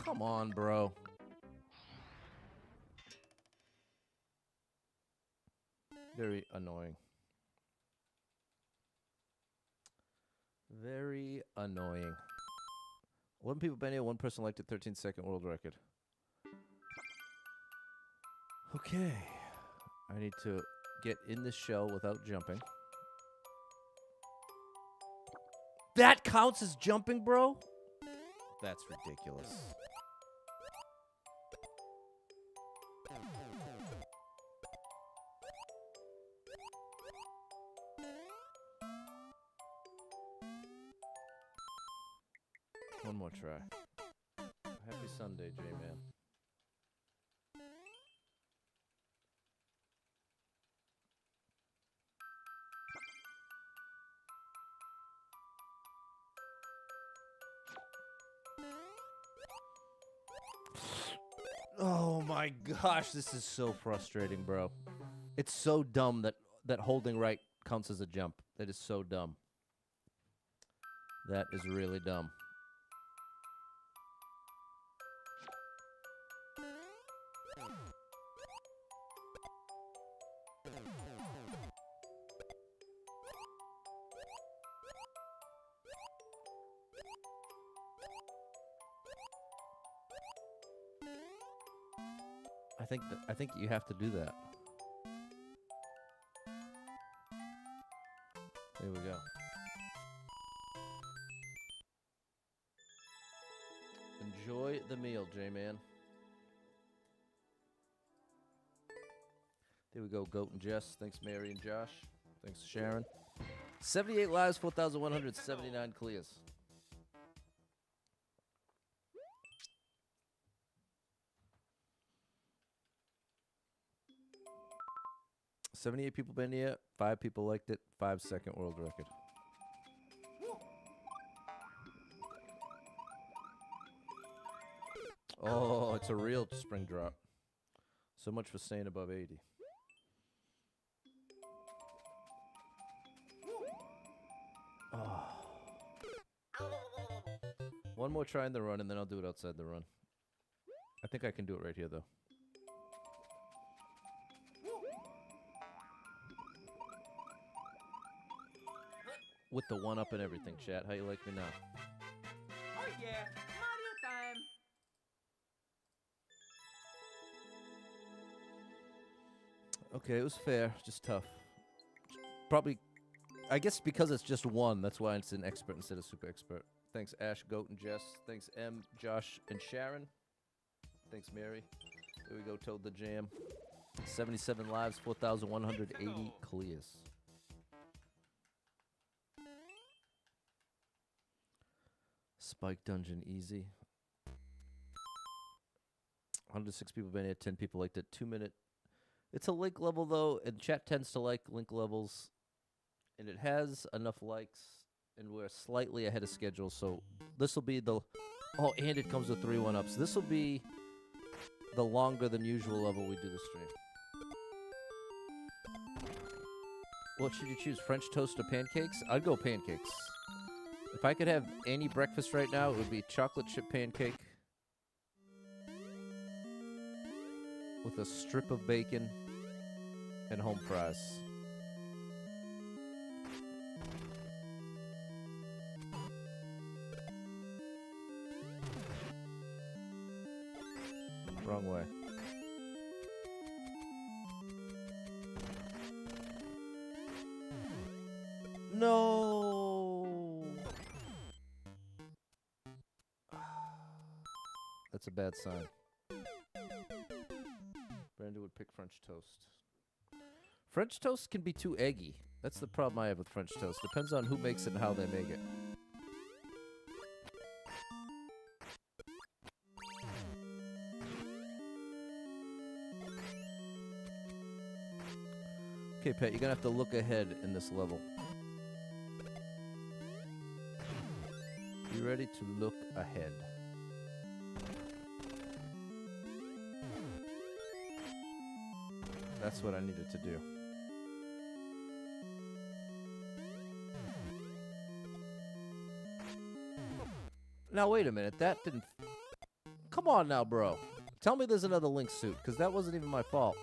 Come on, bro. Very annoying. Very annoying. 11 people been here, 1 person liked it, 13-second world record. Okay. I need to get in this shell without jumping. That counts as jumping, bro? That's ridiculous. One more try. Happy Sunday, J-Man. Oh my gosh, this is so frustrating, bro. It's so dumb that holding right counts as a jump. That is so dumb. That is really dumb. I think you have to do that. There we go. Enjoy the meal, J-Man. There we go, Goat and Jess. Thanks, Mary and Josh. Thanks, Sharon. 78 lives, 4,179 clears. $78 people been here, 5 people liked it, 5-second world record. Oh, it's a real spring drop. So much for staying above 80. Oh. One more try in the run, and then I'll do it outside the run. I think I can do it right here, though. With the one-up and everything, chat. How you like me now? Oh yeah, Mario time. Okay, it was fair, just tough. Probably, I guess because it's just one, that's why it's an expert instead of super expert. Thanks, Ash, Goat, and Jess. Thanks, M, Josh, and Sharon. Thanks, Mary. There we go, Toad the Jam. 77 lives, 4,180 clears. Spike Dungeon easy. 106 people been here, 10 people liked it. 2-minute. It's a link level though, and chat tends to like link levels. And it has enough likes, and we're slightly ahead of schedule, so this will be the... Oh, and it comes with 3 1-ups. This will be the longer than usual level we do the stream. What should you choose, French toast or pancakes? I'd go pancakes. If I could have any breakfast right now, it would be chocolate chip pancake with a strip of bacon and home fries. Wrong way. No! That's a bad sign. Brandon would pick French toast. French toast can be too eggy. That's the problem I have with French toast. Depends on who makes it and how they make it. Okay, Pat, you're gonna have to look ahead in this level. You ready to look ahead? That's what I needed to do. Now, wait a minute. That didn't... Come on now, bro. Tell me there's another Link suit, because that wasn't even my fault.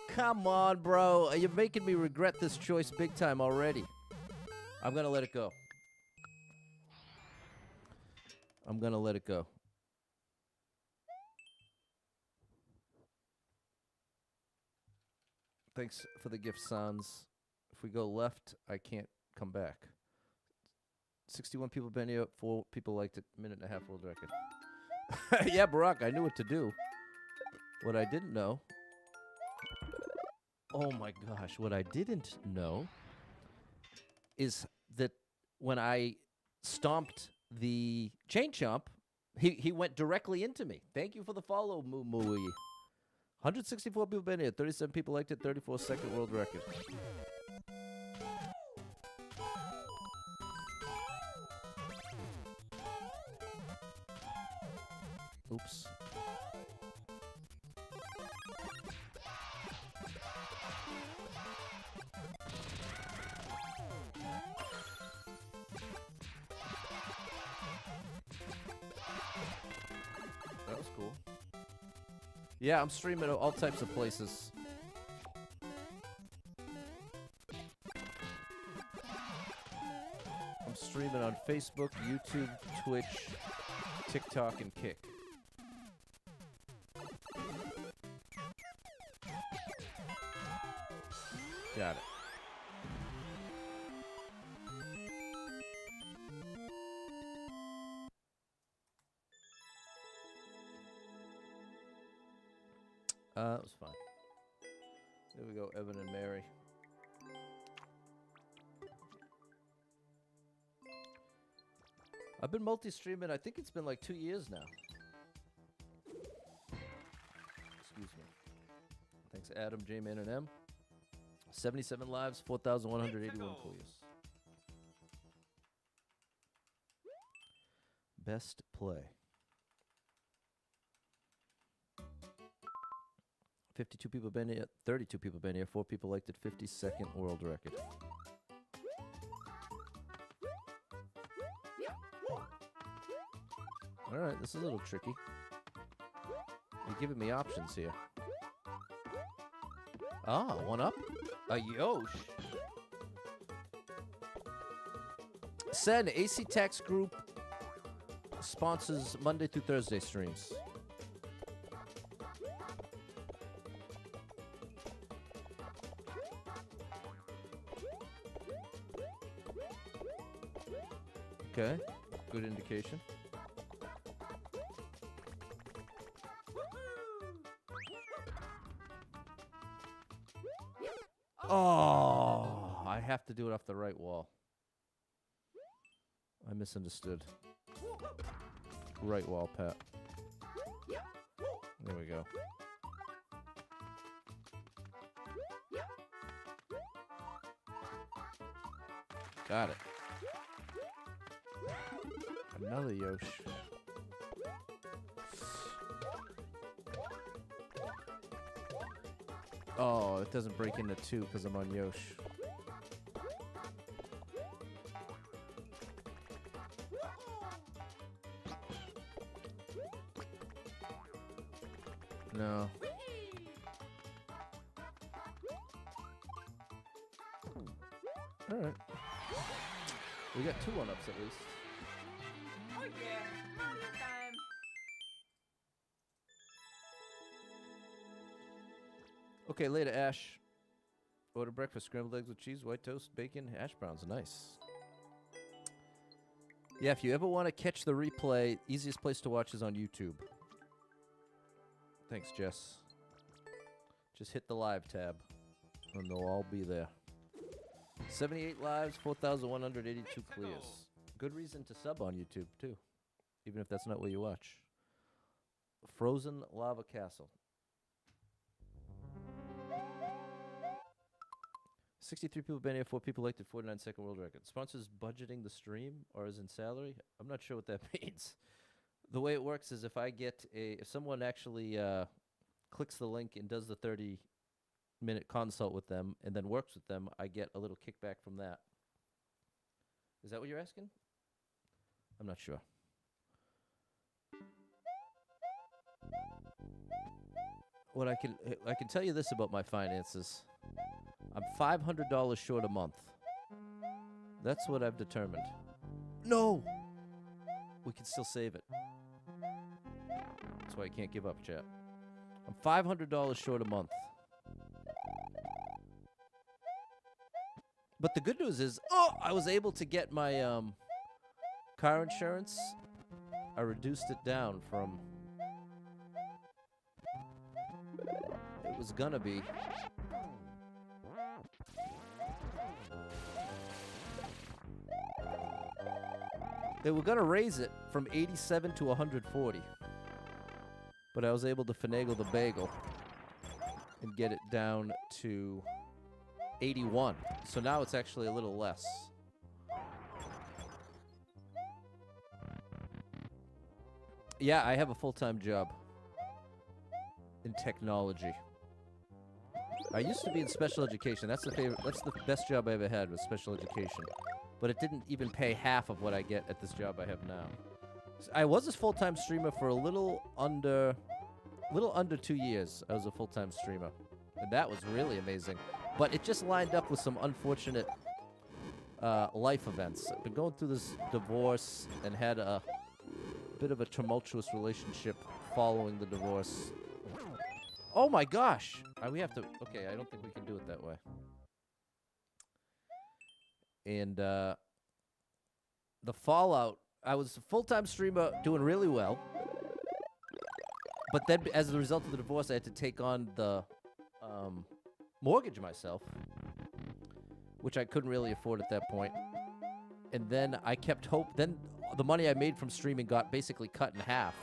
Come on, bro. You're making me regret this choice big time already. I'm going to let it go. I'm going to let it go. Thanks for the gift, Sans. If we go left, I can't come back. 61 people been here. 4 people liked it. 1.5 world record. Yeah, Barack, I knew what to do. What I didn't know... Oh my gosh, what I didn't know is that when I stomped the chain chomp, he went directly into me. Thank you for the follow, Moo Mooey. 164 people been here, 37 people liked it, 34 second world record. Oops. That was cool. Yeah, I'm streaming all types of places. I'm streaming on Facebook, YouTube, Twitch, TikTok, and Kick. Got it. That was fine. There we go, Evan and Mary. I've been multi-streaming, I think it's been like 2 years now. Excuse me. Thanks, Adam, J-Man, and M. 77 lives, 4,181 clears. Best play. 52 people been here, 32 people been here, 4 people liked it, 52nd world record. Alright, this is a little tricky. You're giving me options here. Ah, 1-up? A Yosh. Sen, AC Tax Group sponsors Monday through Thursday streams. Okay, good indication. Oh, I have to do it off the right wall. I misunderstood. Right wall, Pat. There we go. Got it. Another Yosh. Oh, it doesn't break into 2 because I'm on Yosh. No. Alright. We got 2 1-ups at least. Oh yeah, Mario time. Okay, later, Ash. Order breakfast, scrambled eggs with cheese, white toast, bacon, hash browns. Nice. Yeah, if you ever want to catch the replay, easiest place to watch is on YouTube. Thanks, Jess. Just hit the live tab, and they'll all be there. 78 lives, 4,182 clears. Good reason to sub on YouTube, too, even if that's not what you watch. Frozen Lava Castle. 63 people been here, 4 people liked it, 49-second world record. Sponsors budgeting the stream, or is in salary? I'm not sure what that means. The way it works is if someone actually clicks the link and does the 30-minute consult with them and then works with them, I get a little kickback from that. Is that what you're asking? I'm not sure. What I can tell you this about my finances. I'm $500 short a month. That's what I've determined. No! We can still save it. That's why I can't give up, chat. I'm $500 short a month. But the good news is, I was able to get my car insurance. I reduced it down from... It was gonna be... They were going to raise it from 87 to 140. But I was able to finagle the bagel and get it down to 81. So now it's actually a little less. Yeah, I have a full-time job in technology. I used to be in special education. That's the best job I ever had, was special education. But it didn't even pay half of what I get at this job I have now. I was a full-time streamer for a little under 2 years. I was a full-time streamer, and that was really amazing. But it just lined up with some unfortunate life events. I've been going through this divorce and had a bit of a tumultuous relationship following the divorce. Oh my gosh! We have to... Okay, I don't think we can do it that way. And the fallout, I was a full-time streamer doing really well. But then as a result of the divorce, I had to take on the mortgage myself, which I couldn't really afford at that point. And then I kept hope. Then the money I made from streaming got basically cut in half.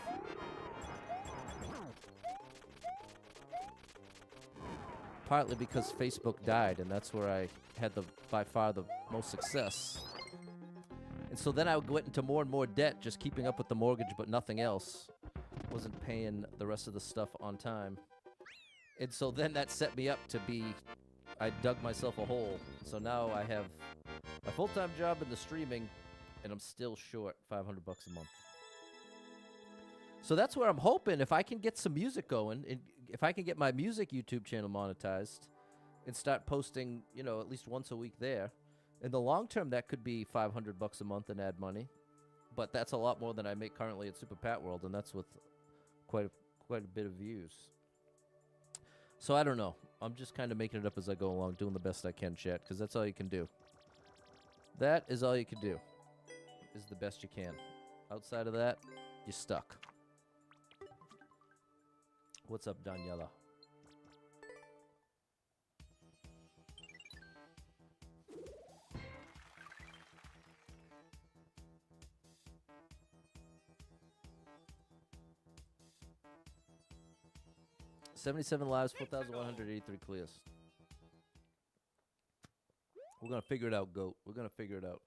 Partly because Facebook died, and that's where I had by far the most success. And so then I went into more and more debt, just keeping up with the mortgage, but nothing else. Wasn't paying the rest of the stuff on time. And so then that set me up to be... I dug myself a hole. So now I have a full-time job in the streaming, and I'm still short $500 a month. So that's where I'm hoping, if I can get some music going, and if I can get my music YouTube channel monetized and start posting, at least once a week there, in the long term, that could be $500 a month and add money. But that's a lot more than I make currently at Super Pat World, and that's with quite a bit of views. So I don't know. I'm just kind of making it up as I go along, doing the best I can, chat, because that's all you can do. That is all you can do, is the best you can. Outside of that, you're stuck. What's up, Daniela? 77 lives, 4,183 clears. We're going to figure it out, GOAT. We're going to figure it out.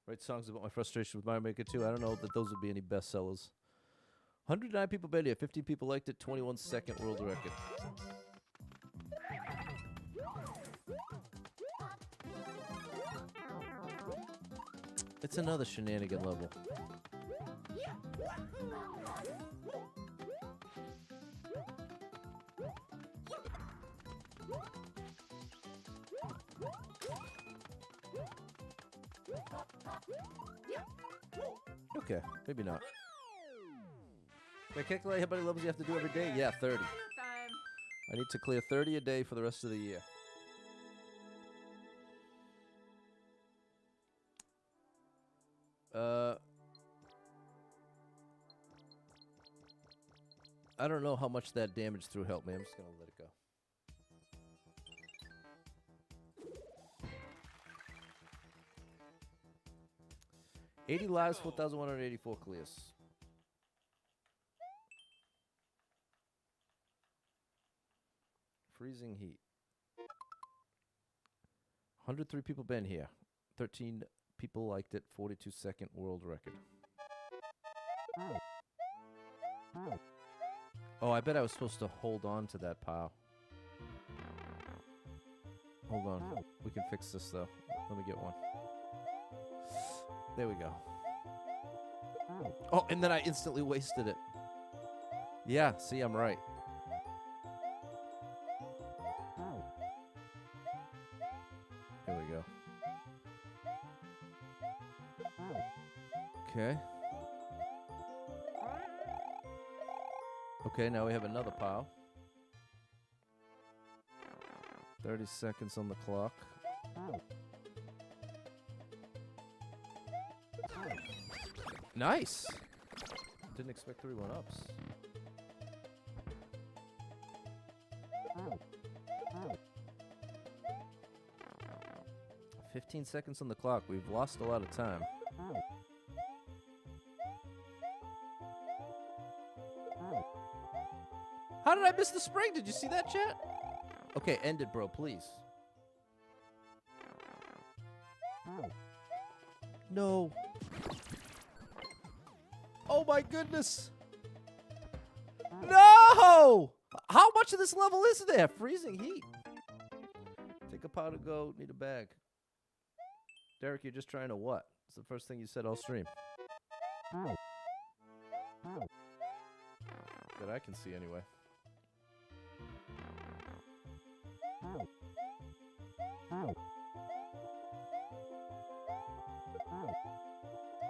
Write songs about my frustration with Mario Maker 2. I don't know that those would be any bestsellers. 109 people been here. 15 people liked it. 21 second world record. It's another shenanigan level. Okay, maybe not. Can I calculate how many levels you have to do every day? Yeah, 30. Time. I need to clear 30 a day for the rest of the year. I don't know how much that damage through helped me. I'm just going to let it go. $80 lives, 4,184 clears. Freezing heat. 103 people been here. 13 people liked it. 42 second world record. Oh, I bet I was supposed to hold on to that pile. Hold on. We can fix this, though. Let me get one. There we go. Oh, and then I instantly wasted it. Yeah, see, I'm right. There we go. Okay. Okay, now we have another pile. 30 seconds on the clock. Nice! Didn't expect 3 1-ups. Oh. 15 seconds on the clock. We've lost a lot of time. How did I miss the spring? Did you see that, chat? Okay, end it, bro, please. No. Oh my goodness. No! How much of this level is there? Freezing heat. Take a pot to go. Need a bag. Derek, you're just trying to what? It's the first thing you said all stream. That I can see anyway.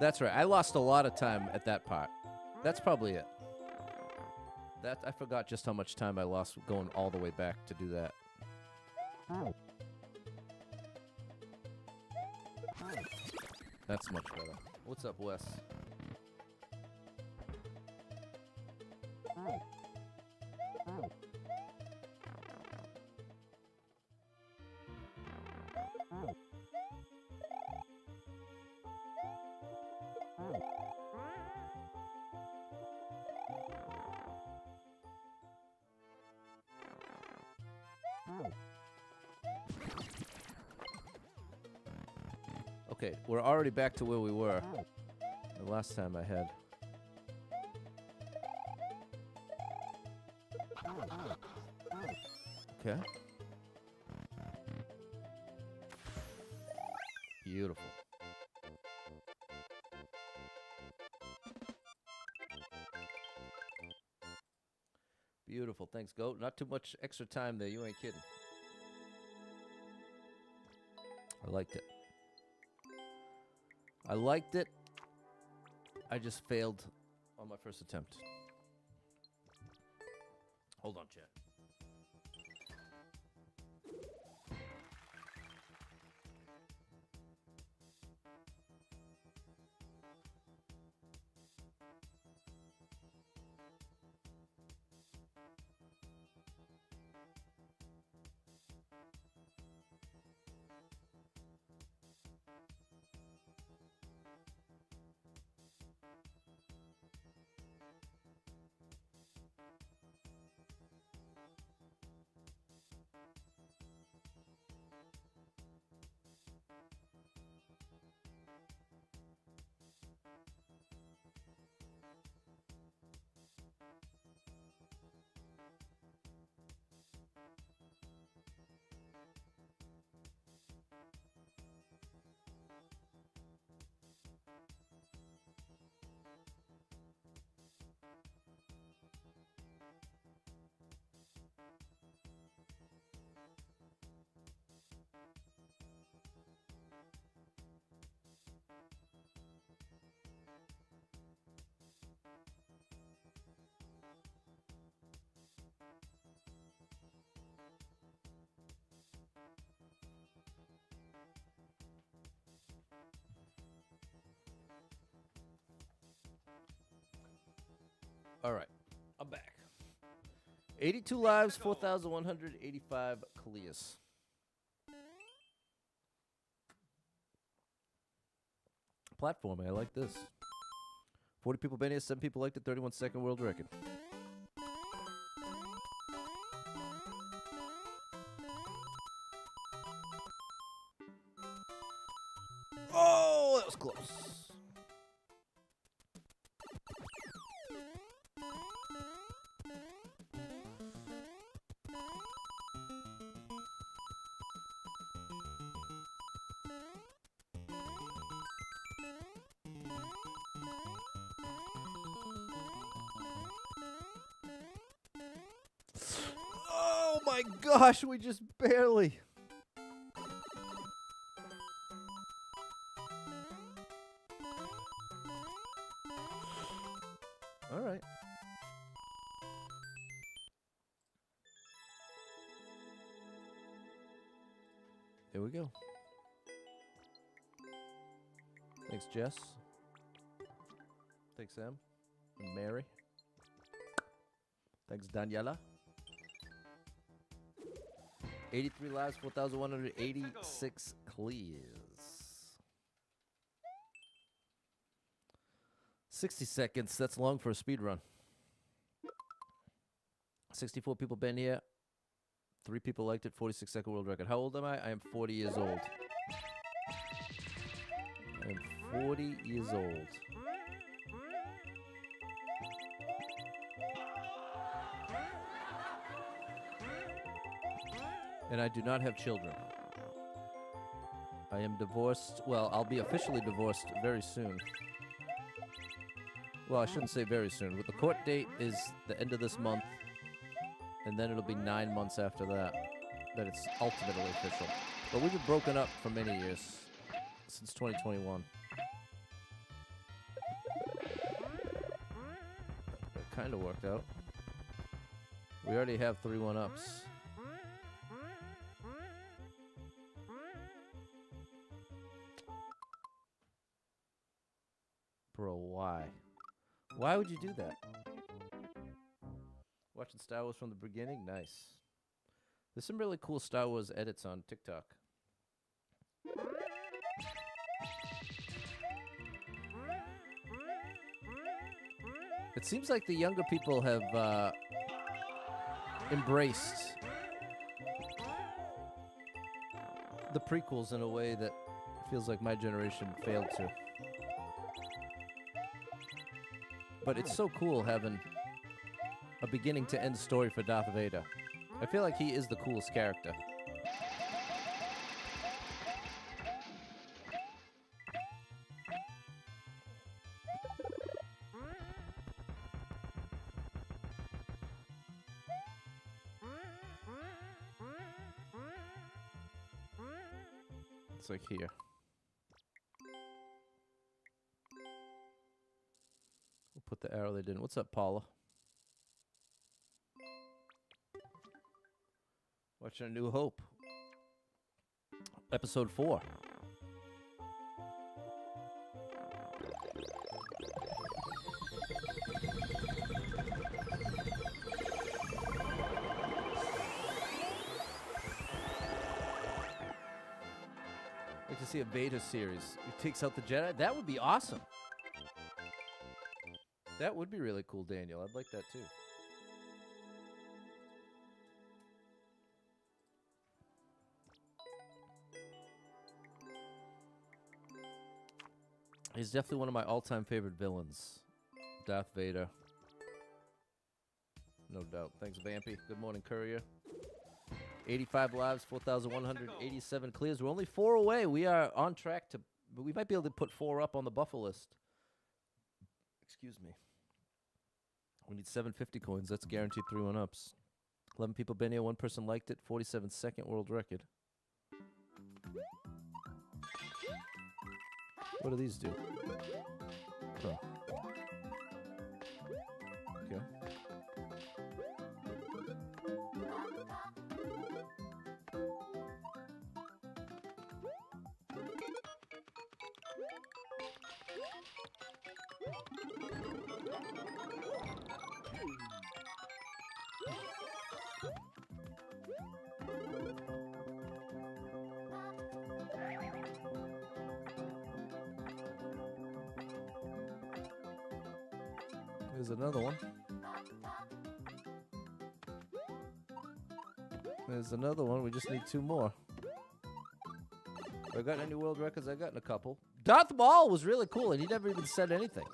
That's right. I lost a lot of time at that part. That's probably it. That I forgot just how much time I lost going all the way back to do that. That's much better. What's up, Wes? Okay, we're already back to where we were the last time I had. Okay. Beautiful. Beautiful. Thanks, Goat. Not too much extra time there. You ain't kidding. I liked it. I liked it. I just failed on my first attempt. Hold on, chat. All right. I'm back. 82 lives, 4,185 clears. Platforming, I like this. 40 people been here, 7 people liked it, 31-second world record. Oh, that was close. Oh my gosh, we just barely. All right. Here we go. Thanks, Jess. Thanks, Sam. And Mary. Thanks, Daniela. 83 lives, 4,186 clears. 60 seconds. That's long for a speed run. 64 people been here. 3 people liked it. 46-second world record. How old am I? I am 40 years old. I am 40 years old. And I do not have children. I am divorced. Well, I'll be officially divorced very soon. Well, I shouldn't say very soon. But the court date is the end of this month. And then it'll be 9 months after that it's ultimately official. But we've been broken up for many years. Since 2021. That kind of worked out. We already have 3 1-ups. Bro, why? Why would you do that? Watching Star Wars from the beginning? Nice. There's some really cool Star Wars edits on TikTok. It seems like the younger people have embraced the prequels in a way that feels like my generation failed to. But it's so cool having a beginning to end story for Darth Vader. I feel like he is the coolest character. It's like here. We'll put the arrow they didn't. What's up, Paula? Watching A New Hope. Episode 4. I'd like to see a Vader series. He takes out the Jedi. That would be awesome. That would be really cool, Daniel. I'd like that too. He's definitely one of my all-time favorite villains. Darth Vader. No doubt. Thanks, Vampy. Good morning, Courier. 85 lives, 4,187 clears. We're only 4 away. We are on track to... We might be able to put 4 up on the buffer list. Excuse me. We need 750 coins. That's guaranteed 3 1-ups. 11 people been here. 1 person liked it. 47-second world record. What do these do? Oh. Okay. There's another one. There's another one. We just need 2 more. Have I got any world records? I got a couple. Darth Maul was really cool, and he never even said anything.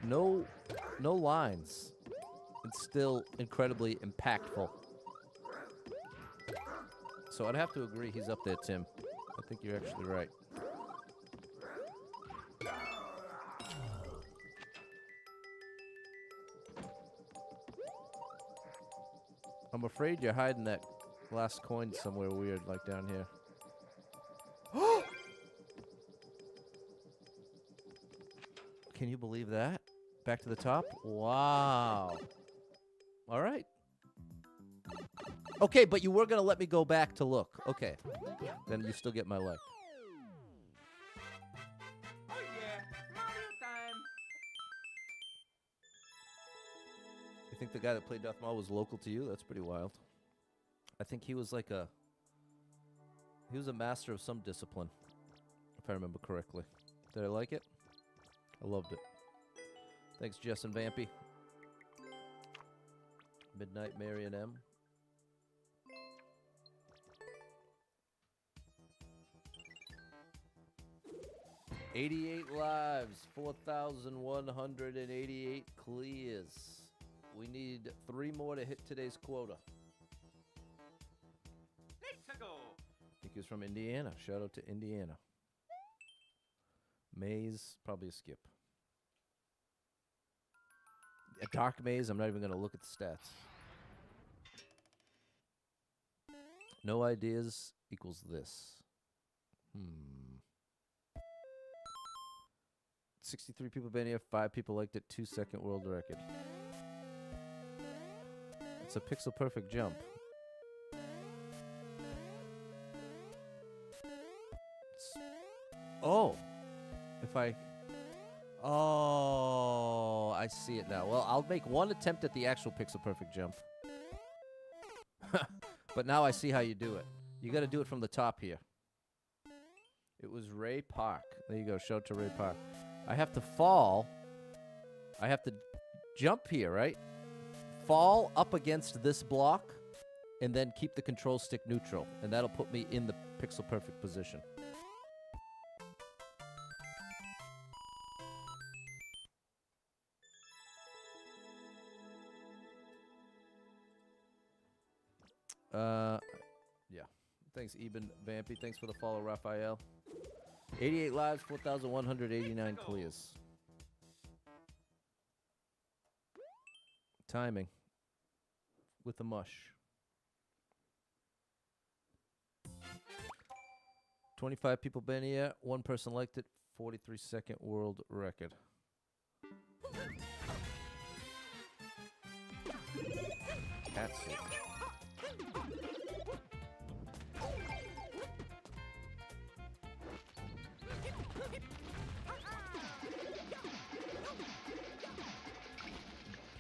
No lines. It's still incredibly impactful. So I'd have to agree he's up there, Tim. I think you're actually right. I'm afraid you're hiding that last coin somewhere weird, like down here. Can you believe that? Back to the top? Wow. All right. Okay, but you were going to let me go back to look. Okay. Then you still get my leg. Oh yeah, Mario time. You think the guy that played Darth Maul was local to you? That's pretty wild. I think he was like a... He was a master of some discipline, if I remember correctly. Did I like it? I loved it. Thanks, Jess and Vampy. Midnight Marion M. $88 lives, 4,188 clears. We need 3 more to hit today's quota. Let's go. I think he was from Indiana. Shout out to Indiana. Maze, probably a skip. A dark maze, I'm not even going to look at the stats. No ideas equals this. 63 people been here, 5 people liked it, 2-second world record. It's a pixel perfect jump. Oh, if I... Oh, I see it now. Well, I'll make 1 attempt at the actual pixel perfect jump. But now I see how you do it. You got to do it from the top here. It was Ray Park. There you go. Shout out to Ray Park. I have to fall. I have to jump here, right? Fall up against this block, and then keep the control stick neutral. And that'll put me in the pixel perfect position. Yeah. Thanks, Eben Vampy. Thanks for the follow, Raphael. 88 lives, 4,189 clears. Timing. With the mush. 25 people been here. 1 person liked it. 43-second world record. Cat suit.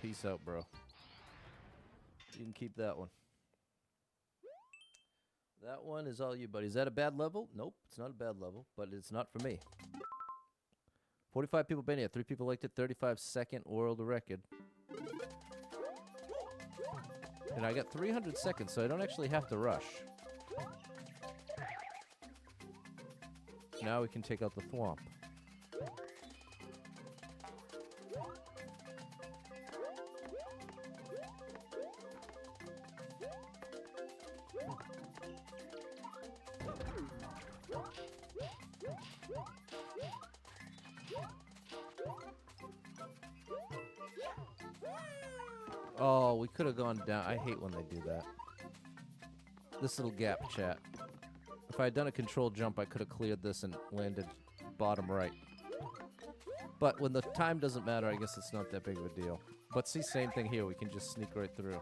Peace out, bro. You can keep that one. That one is all you, buddy. Is that a bad level? Nope, it's not a bad level, but it's not for me. 45 people been here. 3 people liked it. 35-second world record. And I got 300 seconds, so I don't actually have to rush. Now we can take out the thwomp. Oh, we could have gone down. I hate when they do that. This little gap, chat. If I had done a controlled jump, I could have cleared this and landed bottom right. But when the time doesn't matter, I guess it's not that big of a deal. But see, same thing here. We can just sneak right through.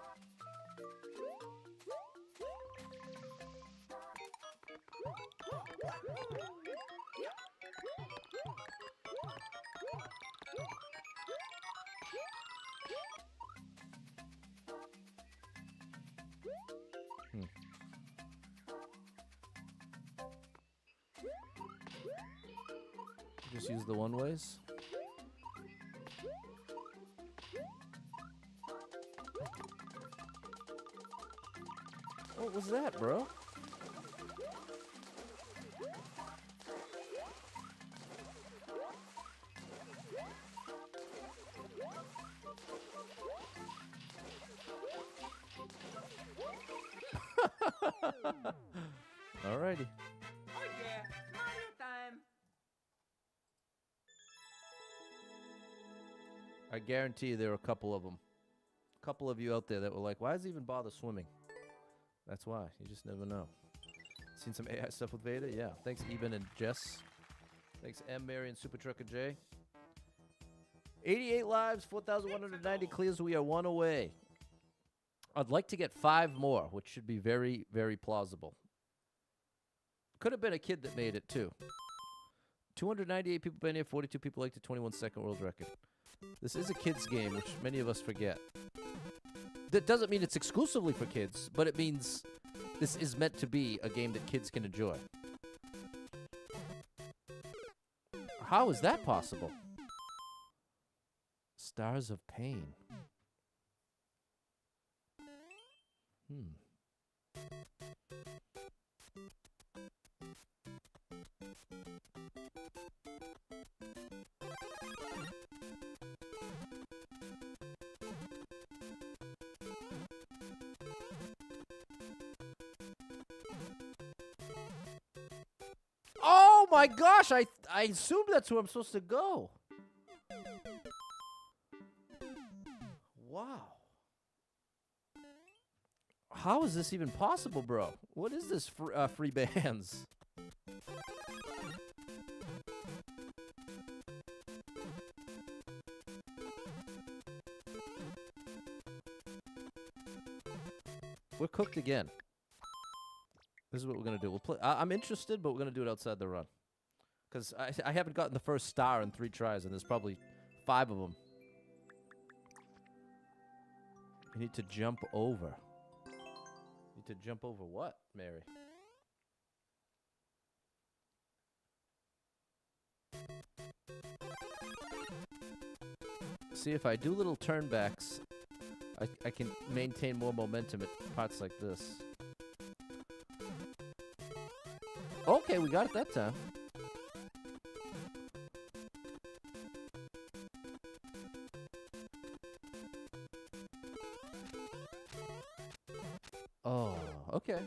Just use the one ways. What was that, bro? Alrighty. Oh yeah, Mario time. I guarantee you there are a couple of them. A couple of you out there that were like, why does he even bother swimming? That's why. You just never know. Seen some AI stuff with Veda? Yeah. Thanks, Eben and Jess. Thanks, M, Mary, and Super Trucker J. 88 lives, 4,190 clears. We are one away. I'd like to get 5 more, which should be very, very plausible. Could have been a kid that made it, too. 298 people been here, 42 people liked the 21-second world record. This is a kids game, which many of us forget. That doesn't mean it's exclusively for kids, but it means this is meant to be a game that kids can enjoy. How is that possible? Stars of Pain. Oh my gosh, I assumed that's where I'm supposed to go. Wow. How is this even possible, bro? What is this free bands? We're cooked again. This is what we're going to do. We'll play. I'm interested, but we're going to do it outside the run. Because I haven't gotten the first star in 3 tries, and there's probably 5 of them. You need to jump over. You need to jump over what, Mary? See, if I do little turnbacks, I can maintain more momentum at parts like this. Okay, we got it that time. Oh, okay.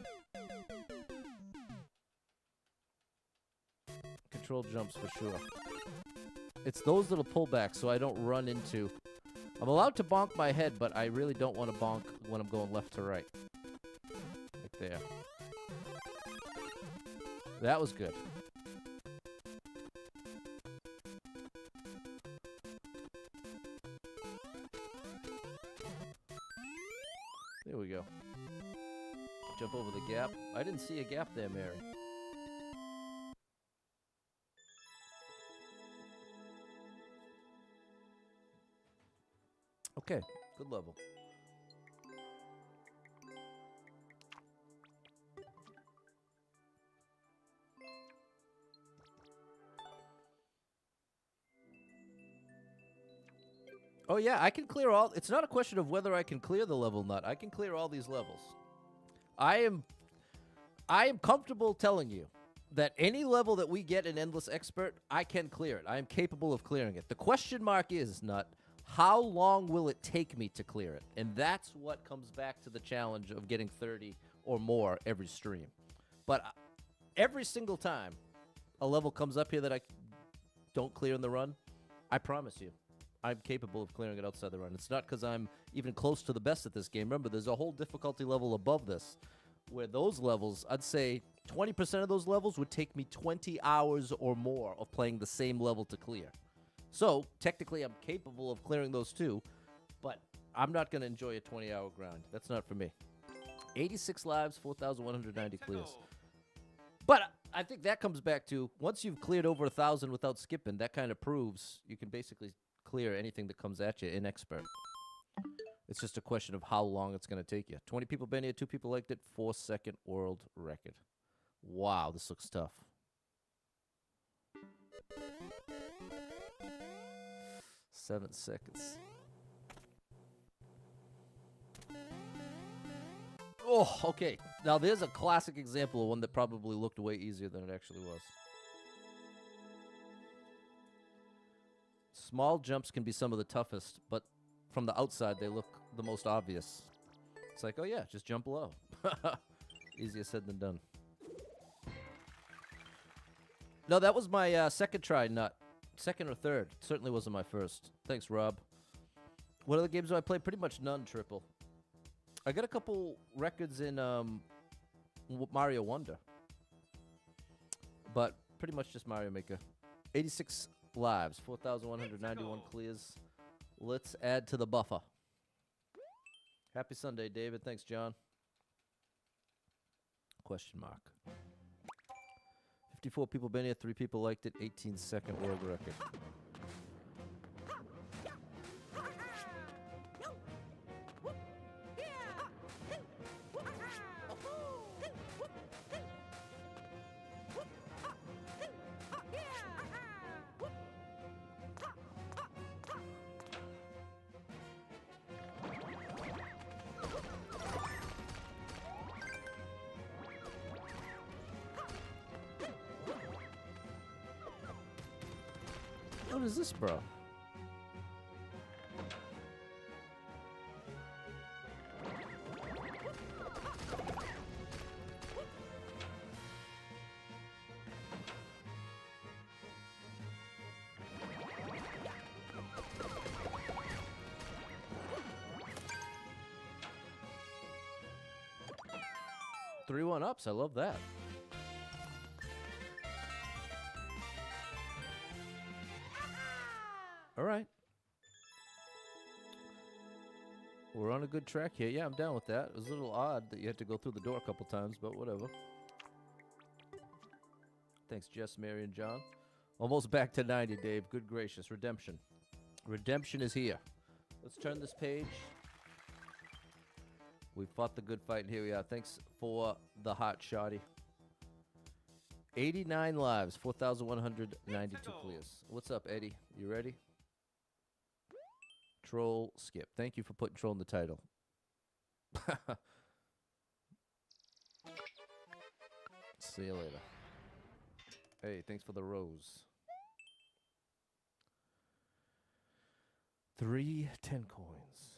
Control jumps for sure. It's those little pullbacks so I don't run into... I'm allowed to bonk my head, but I really don't want to bonk when I'm going left to right. Like there. That was good. There we go. Jump over the gap. I didn't see a gap there, Mary. Okay, good level. Oh yeah, I can clear all. It's not a question of whether I can clear the level nut. I can clear all these levels. I am comfortable telling you that any level that we get in Endless Expert, I can clear it. I am capable of clearing it. The question mark is, Nut, how long will it take me to clear it? And that's what comes back to the challenge of getting 30 or more every stream. But every single time a level comes up here that I don't clear in the run, I promise you, I'm capable of clearing it outside the run. It's not because I'm even close to the best at this game. Remember, there's a whole difficulty level above this where those levels, I'd say 20% of those levels would take me 20 hours or more of playing the same level to clear. So, technically, I'm capable of clearing those too, but I'm not going to enjoy a 20-hour grind. That's not for me. 86 lives, 4,190 clears. But I think that comes back to, once you've cleared over 1,000 without skipping, that kind of proves you can basically clear anything that comes at you in Expert. It's just a question of how long it's going to take you. 20 people been here, 2 people liked it, 4-second world record. Wow, this looks tough. 7 seconds. Oh, okay. Now there's a classic example of one that probably looked way easier than it actually was. Small jumps can be some of the toughest, but from the outside they look the most obvious. It's like, oh yeah, just jump low. Easier said than done. No, that was my second try, not second or third. Certainly wasn't my first. Thanks, Rob. What other games do I play? Pretty much none, Triple. I got a couple records in Mario Wonder. But pretty much just Mario Maker. 86 lives, 4,191 clears. Let's add to the buffer. Happy Sunday, David. Thanks, John. Question mark. 54 people been here, 3 people liked it, 18-second world record. What is this, bro? Three 1-ups. I love that. All right. We're on a good track here. Yeah, I'm down with that. It was a little odd that you had to go through the door a couple times, but whatever. Thanks, Jess, Mary, and John. Almost back to 90, Dave. Good gracious. Redemption. Redemption is here. Let's turn this page. We fought the good fight, and here we are. Thanks for the hot shotty. 89 lives, 4,192 clears. What's up, Eddie? You ready? Troll skip. Thank you for putting troll in the title. See you later. Hey, thanks for the rose. 3 10 coins.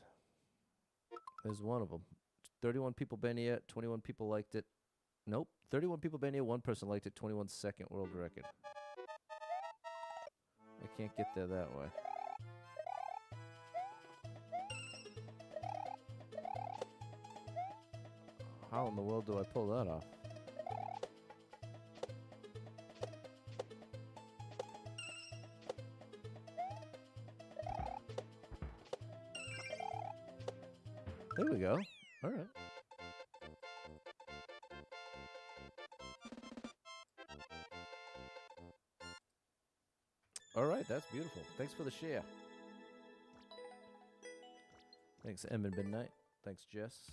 There's one of them. 31 people been here, 21 people liked it. Nope. 31 people been here, 1 person liked it, 21-second world record. I can't get there that way. How in the world do I pull that off? There we go. All right. All right, that's beautiful. Thanks for the share. Thanks, Em and Midnight. Thanks, Jess.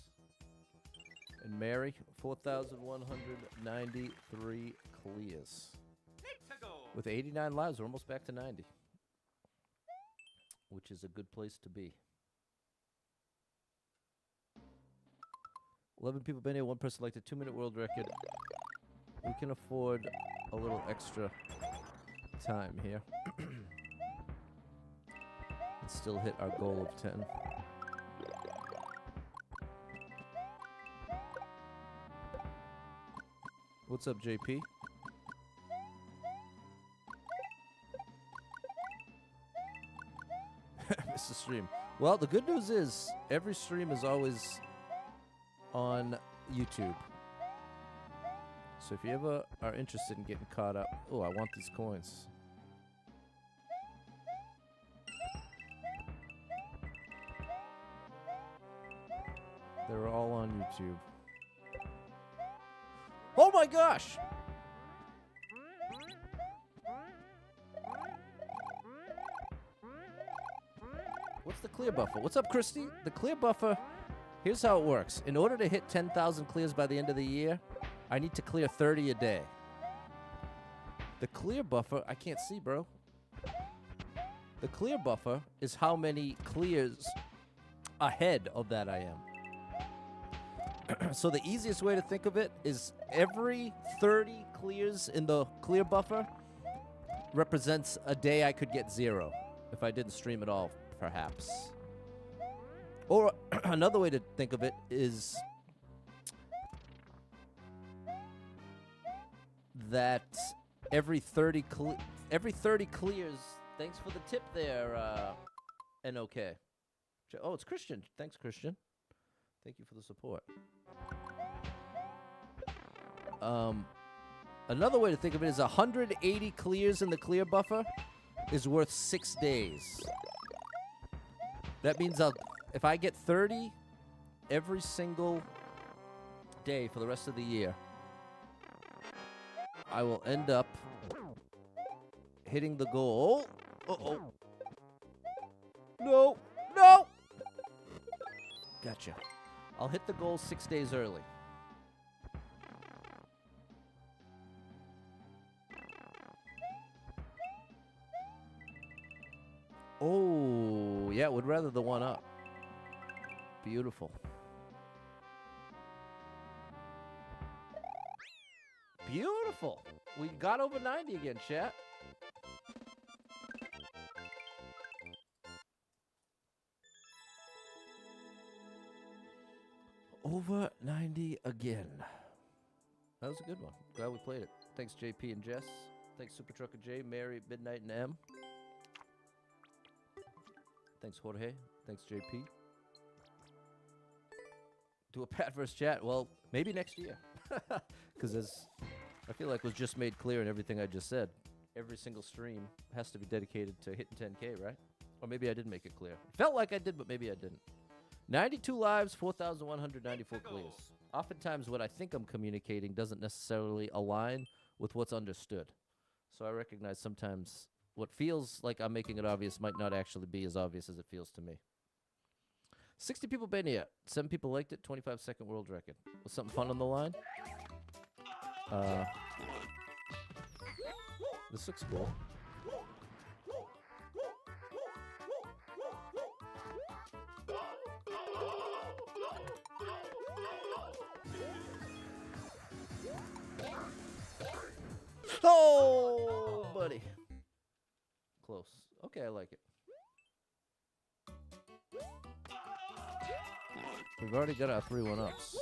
And Mary, 4,193 clears. With 89 lives, we're almost back to 90. Which is a good place to be. 11 people been here, 1 person liked a 2-minute world record. We can afford a little extra time here. And still hit our goal of 10. What's up, JP? Missed the stream. Well, the good news is every stream is always on YouTube. So if you ever are interested in getting caught up, oh, I want these coins. They're all on YouTube. Oh my gosh! What's the clear buffer? What's up, Christy? The clear buffer, here's how it works. In order to hit 10,000 clears by the end of the year, I need to clear 30 a day. The clear buffer, I can't see, bro. The clear buffer is how many clears ahead of that I am. So the easiest way to think of it is every 30 clears in the clear buffer represents a day I could get 0 if I didn't stream at all, perhaps. Or another way to think of it is that every 30 clears. Thanks for the tip there, NOK. Oh, it's Christian. Thanks, Christian. Thank you for the support. Another way to think of it is 180 clears in the clear buffer is worth 6 days. That means if I get 30 every single day for the rest of the year, I will end up hitting the goal. Uh-oh. No. No. Gotcha. I'll hit the goal 6 days early. Oh, yeah, would rather the one up. Beautiful. Beautiful. We got over 90 again, chat. Over 90 again. That was a good one. Glad we played it. Thanks, JP and Jess. Thanks, Super Trucker J, Mary, Midnight, and M. Thanks, Jorge. Thanks, JP. Do a Pat versus chat. Well, maybe next year. Because as I feel like was just made clear in everything I just said, every single stream has to be dedicated to hitting 10K, right? Or maybe I didn't make it clear. Felt like I did, but maybe I didn't. 92 lives, 4,194 clears. Oftentimes what I think I'm communicating doesn't necessarily align with what's understood. So I recognize sometimes what feels like I'm making it obvious might not actually be as obvious as it feels to me. 60 people been here. 7 people liked it. 25-second world record. Was something fun on the line? This looks cool. Oh, buddy. Close. Okay, I like it. We've already got our 3 1-ups.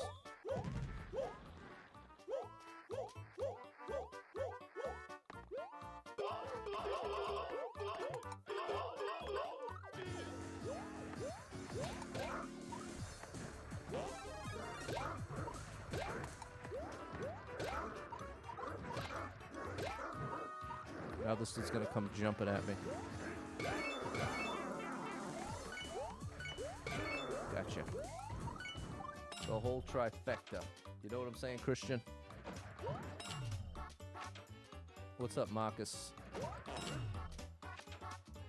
Now this dude's gonna come jumping at me. Gotcha. The whole trifecta. You know what I'm saying, Christian? What's up, Marcus?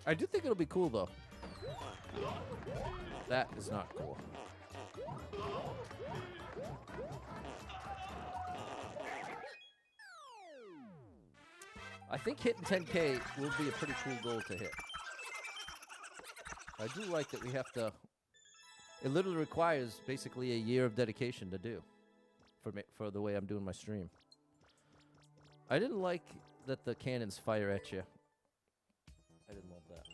I do think it'll be cool, though. That is not cool. I think hitting 10K will be a pretty cool goal to hit. I do like that we have to... It literally requires basically a year of dedication to do for the way I'm doing my stream. I didn't like that the cannons fire at you. I didn't love that.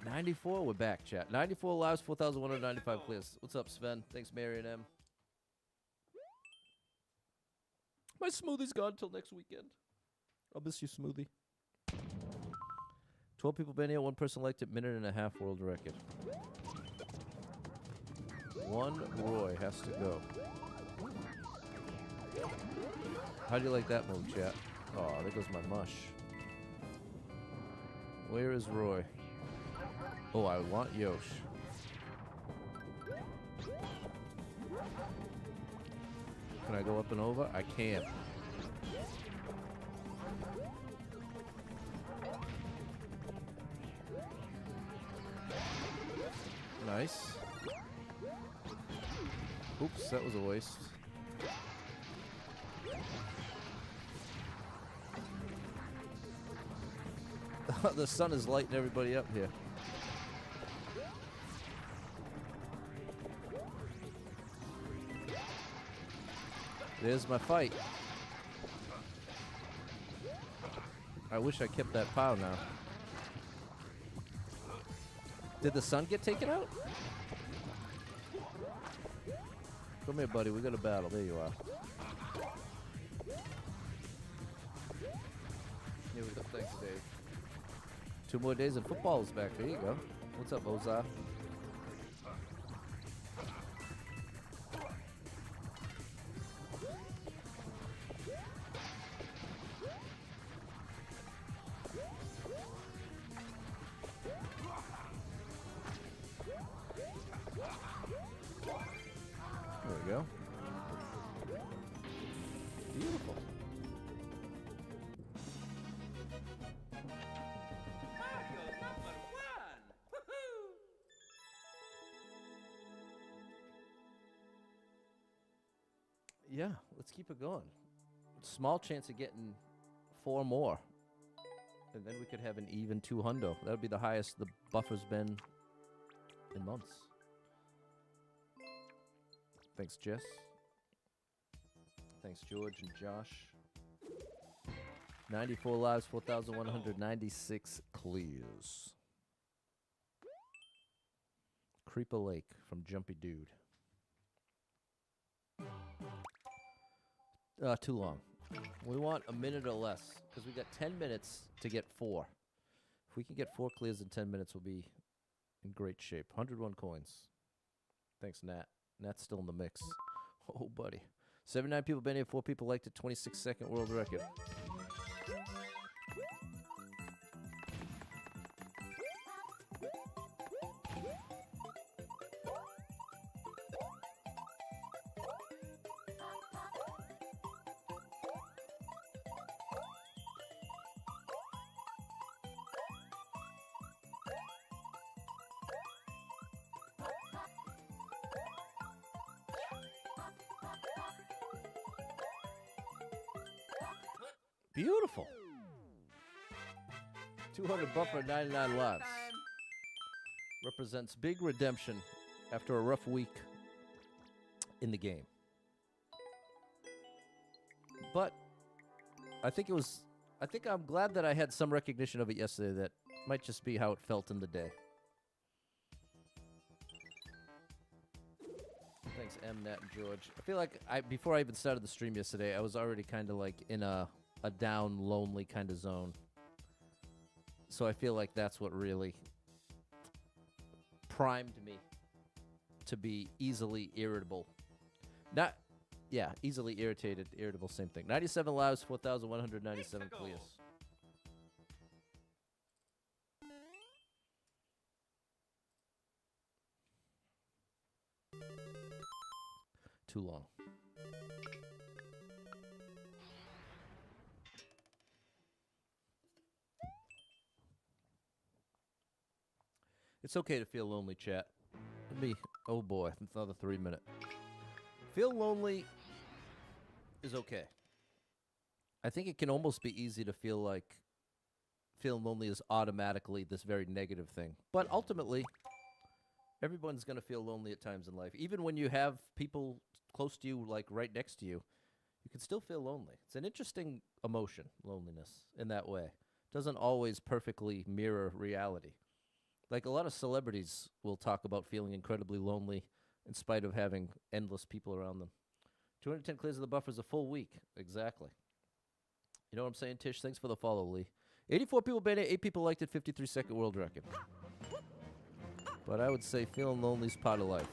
94, we're back, chat. 94 lives, 4,195 clears. What's up, Sven? Thanks, Marion M. My smoothie's gone till next weekend. I'll miss you, smoothie. 12 people been here, 1 person liked it, 1.5-minute world record. 1 Roy has to go. How do you like that move, chat? Oh, there goes my mush. Where is Roy? Oh, I want Yosh. Can I go up and over? I can. Nice. Oops, that was a waste. The sun is lighting everybody up here. There's my fight. I wish I kept that pow now. Did the sun get taken out? Come here, buddy. We got a battle. There you are. Here we go. Thanks, Dave. 2 more days of football is back. There you go. What's up, Ozar? There we go. Beautiful. Mario number 1! Woohoo! Yeah, let's keep it going. Small chance of getting 4 more. And then we could have an even 200. That would be the highest the buffer's been in months. Thanks, Jess. Thanks, George and Josh. 94 lives, 4,196 clears. Creeper Lake from Jumpy Dude. Too long. We want a minute or less, because we got 10 minutes to get 4. If we can get 4 clears in 10 minutes, we'll be in great shape. 101 coins. Thanks, Nat. Nat's still in the mix. Oh, buddy. 79 people been here, 4 people liked it, 26-second world record. Beautiful. 200 buffer, 99 lives. Represents big redemption after a rough week in the game. But I think I'm glad that I had some recognition of it yesterday. That might just be how it felt in the day. Thanks, M, Nat, and George. I feel like before I even started the stream yesterday, I was already kind of like in a down, lonely kind of zone. So I feel like that's what really primed me to be easily irritable. Easily irritated, irritable, same thing. 97 lives, 4,197 clears. Too long. It's okay to feel lonely, chat. Oh boy, another 3 minute. Feel lonely is okay. I think it can almost be easy to feel like feeling lonely is automatically this very negative thing. But ultimately, everyone's going to feel lonely at times in life. Even when you have people close to you, like right next to you, you can still feel lonely. It's an interesting emotion, loneliness, in that way. It doesn't always perfectly mirror reality. Like a lot of celebrities will talk about feeling incredibly lonely in spite of having endless people around them. 210 clears of the buffer is a full week. Exactly. You know what I'm saying, Tish? Thanks for the follow, Lee. 84 people banned it, 8 people liked it, 53-second world record. But I would say feeling lonely is part of life.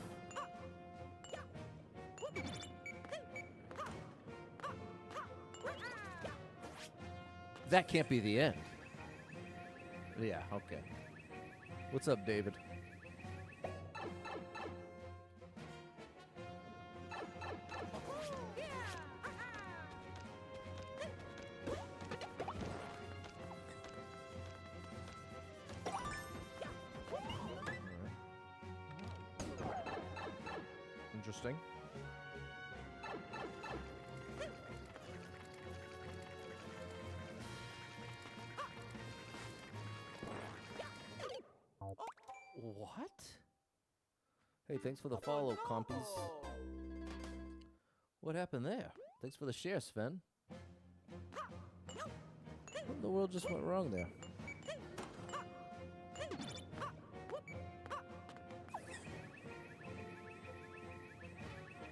That can't be the end. Yeah, okay. What's up, David? Interesting. What? Hey, thanks for the follow, compies. What happened there? Thanks for the share, Sven. What in the world just went wrong there?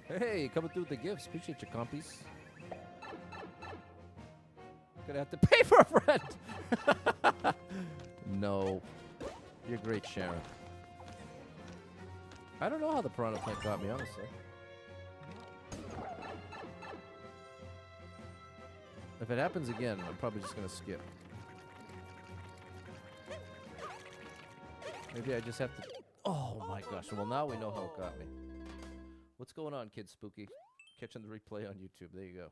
Hey, coming through with the gifts. Appreciate you, compies. Gonna have to pay for a friend. No. You're great, Sharon. I don't know how the piranha plant got me, honestly. If it happens again, I'm probably just gonna skip. Maybe I just have to... Oh my gosh. Well, now we know how it got me. What's going on, Kid Spooky? Catching the replay on YouTube. There you go.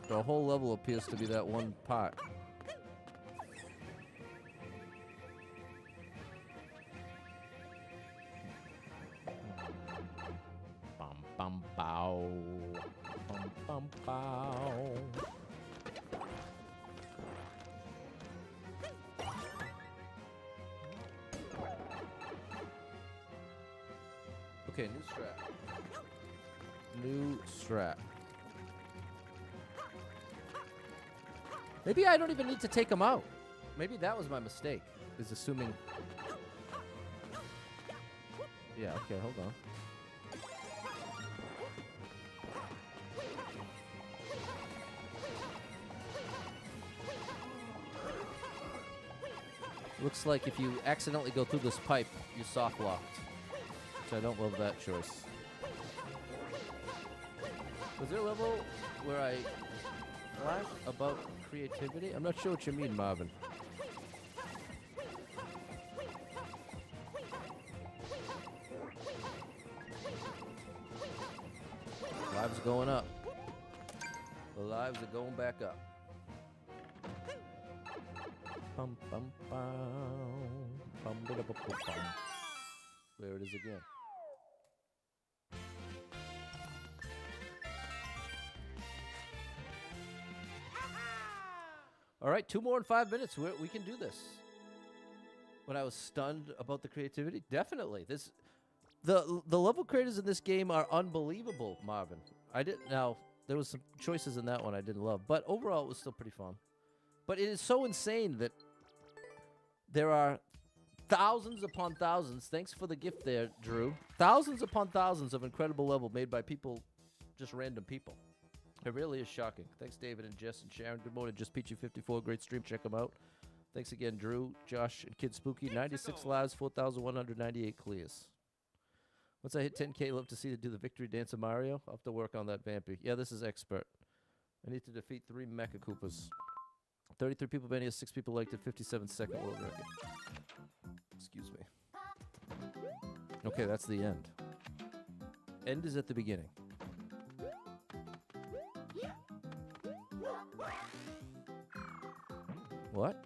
The whole level appears to be that one part. Bum bum bow. Bum bum bow. Okay, new strat. New strat. Maybe I don't even need to take him out. Maybe that was my mistake, is assuming... Yeah, okay, hold on. Looks like if you accidentally go through this pipe, you're soft locked. Which I don't love that choice. Was there a level where I flash about creativity? I'm not sure what you mean, Marvin. Lives are going up. The lives are going back up. Bum, bum, bum. Bum, ba, da, ba, ba, bum. There it is again. All right, 2 more in 5 minutes. We can do this. When I was stunned about the creativity, definitely. The level creators in this game are unbelievable, Marvin. Now there was some choices in that one I didn't love, but overall it was still pretty fun. But it is so insane that there are thousands upon thousands. Thanks for the gift there, Drew. Thousands upon thousands of incredible level made by people, just random people. It really is shocking. Thanks, David and Jess and Sharon. Good morning, Just Peachy54. Great stream. Check them out. Thanks again, Drew, Josh, and Kid Spooky. 96 lives, 4,198 clears. Once I hit 10K, love to see to do the victory dance of Mario. I'll have to work on that, Vampy. Yeah, this is expert. I need to defeat 3 Mecha Koopas. 33 people banned it, 6 people liked it, 57-second world record. Excuse me. Okay, that's the end. End is at the beginning. What?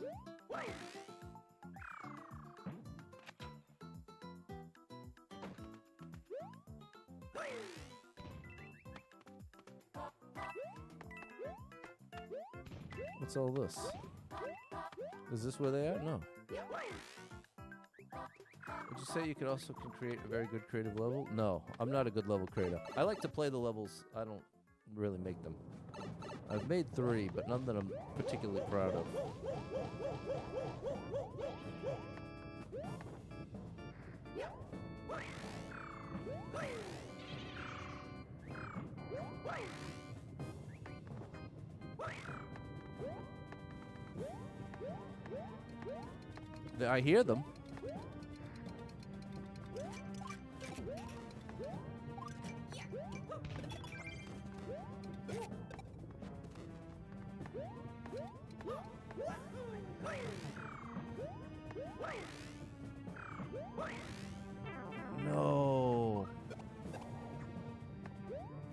What's all this? Is this where they are? No. Would you say you could also create a very good creative level? No, I'm not a good level creator. I like to play the levels. I don't really make them. I've made 3, but none that I'm particularly proud of. I hear them. No.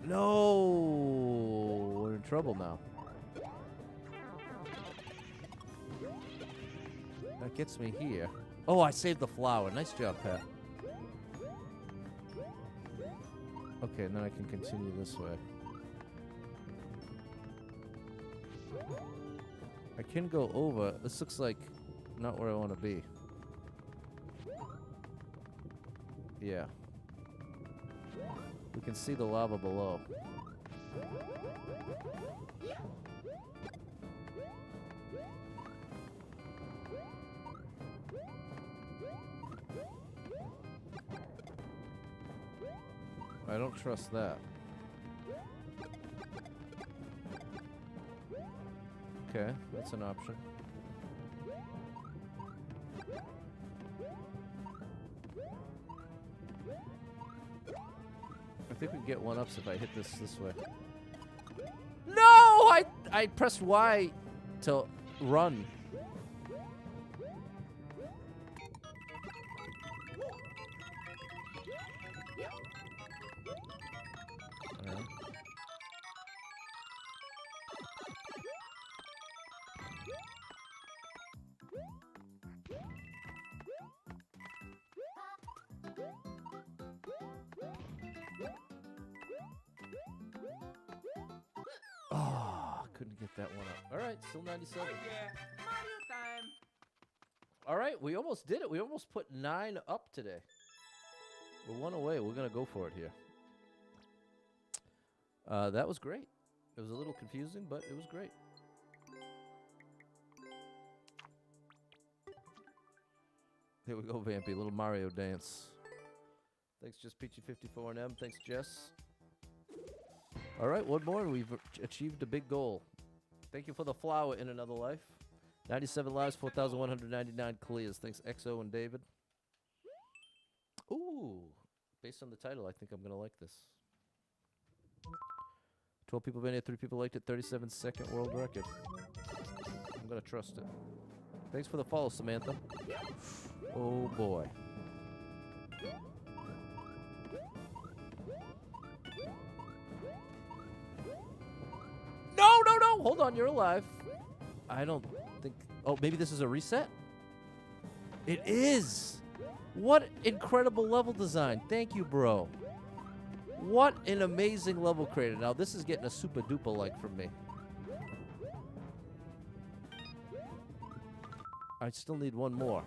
No. We're in trouble now. That gets me here. Oh, I saved the flower. Nice job, Pat. Okay, and then I can continue this way. I can go over. This looks like not where I want to be. Yeah. We can see the lava below. I don't trust that. Okay, that's an option. I think we can get one-ups if I hit this way. No! I pressed Y to run. Alright. Oh, couldn't get that one up. All right, still 97. Yeah, Mario time. All right, we almost did it. We almost put 9 up today. We're 1 away. We're going to go for it here. That was great. It was a little confusing, but it was great. Here we go, Vampy. Little Mario dance. Thanks, Just Peachy54 and M. Thanks, Jess. All right, one more. We've achieved a big goal. Thank you for the flower in another life. 97 lives, 4,199 clears. Thanks, XO and David. Ooh, based on the title, I think I'm going to like this. 12 people been here, 3 people liked it, 37-second world record. I'm going to trust it. Thanks for the follow, Samantha. Oh, boy. No, no, no! Hold on, you're alive. I don't think... Oh, maybe this is a reset? It is! What incredible level design. Thank you, bro. What an amazing level created. Now, this is getting a super duper like from me. I still need one more.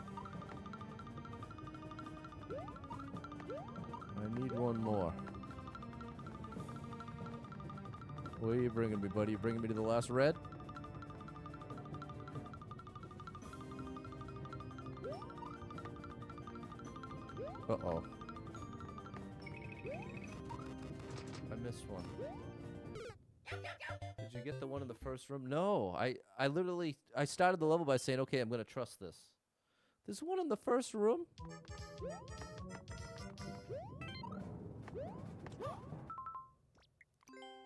I need one more. Where are you bringing me, buddy? You bringing me to the last red? Uh-oh. I missed one. Did you get the one in the first room? No. I literally... I started the level by saying, okay, I'm going to trust this. There's one in the first room?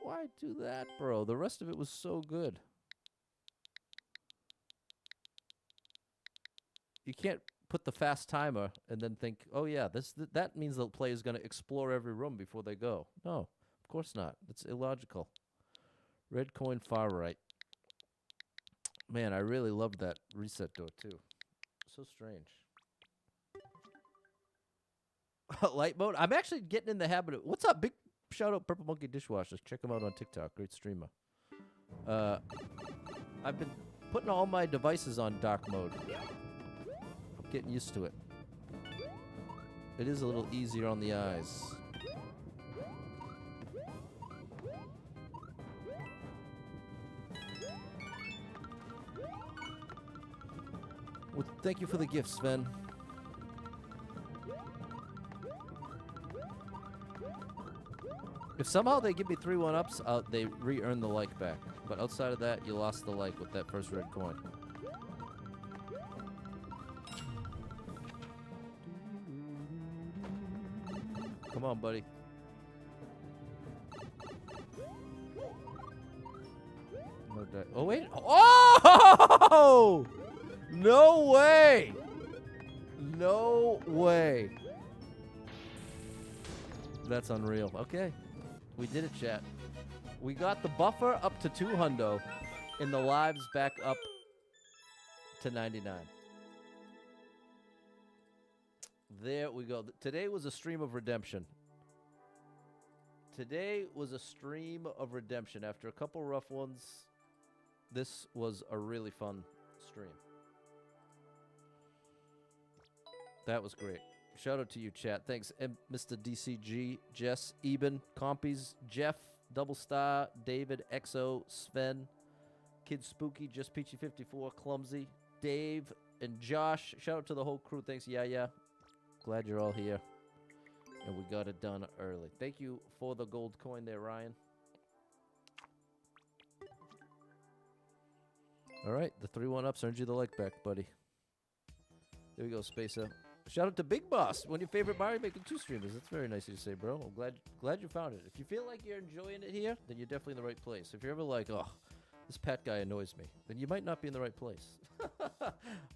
Why do that, bro? The rest of it was so good. You can't put the fast timer and then think, oh yeah, that means the player is going to explore every room before they go. No, of course not. It's illogical. Red coin far right. Man, I really loved that reset door too. So strange. Light mode? I'm actually getting in the habit of... What's up, big... Shout out Purple Monkey Dishwashers. Check him out on TikTok. Great streamer. I've been putting all my devices on dark mode. I'm getting used to it. It is a little easier on the eyes. Well, thank you for the gifts, Sven. If somehow they give me 3 1-ups, they re-earn the like back. But outside of that, you lost the like with that first red coin. Come on, buddy. No die. Oh, wait. Oh! No way! No way. That's unreal. Okay. We did it, chat. We got the buffer up to 200 and the lives back up to 99. There we go. Today was a stream of redemption. Today was a stream of redemption. After a couple rough ones, This was a really fun stream. That was great. Shout out to you, chat. Thanks, Mr. DCG, Jess, Eben, Compies, Jeff, Double Star, David, XO, Sven, Kid Spooky, Just Peachy 54, Clumsy, Dave, and Josh. Shout out to the whole crew. Thanks, yeah. Glad you're all here. And we got it done early. Thank you for the gold coin there, Ryan. All right, the 3-1-ups earned you the like back, buddy. There we go, Spacer. Shout out to Big Boss, one of your favorite Mario Maker 2 streamers. That's very nice of you to say, bro. I'm glad you found it. If you feel like you're enjoying it here, then you're definitely in the right place. If you're ever like, oh, this Pat guy annoys me, then you might not be in the right place.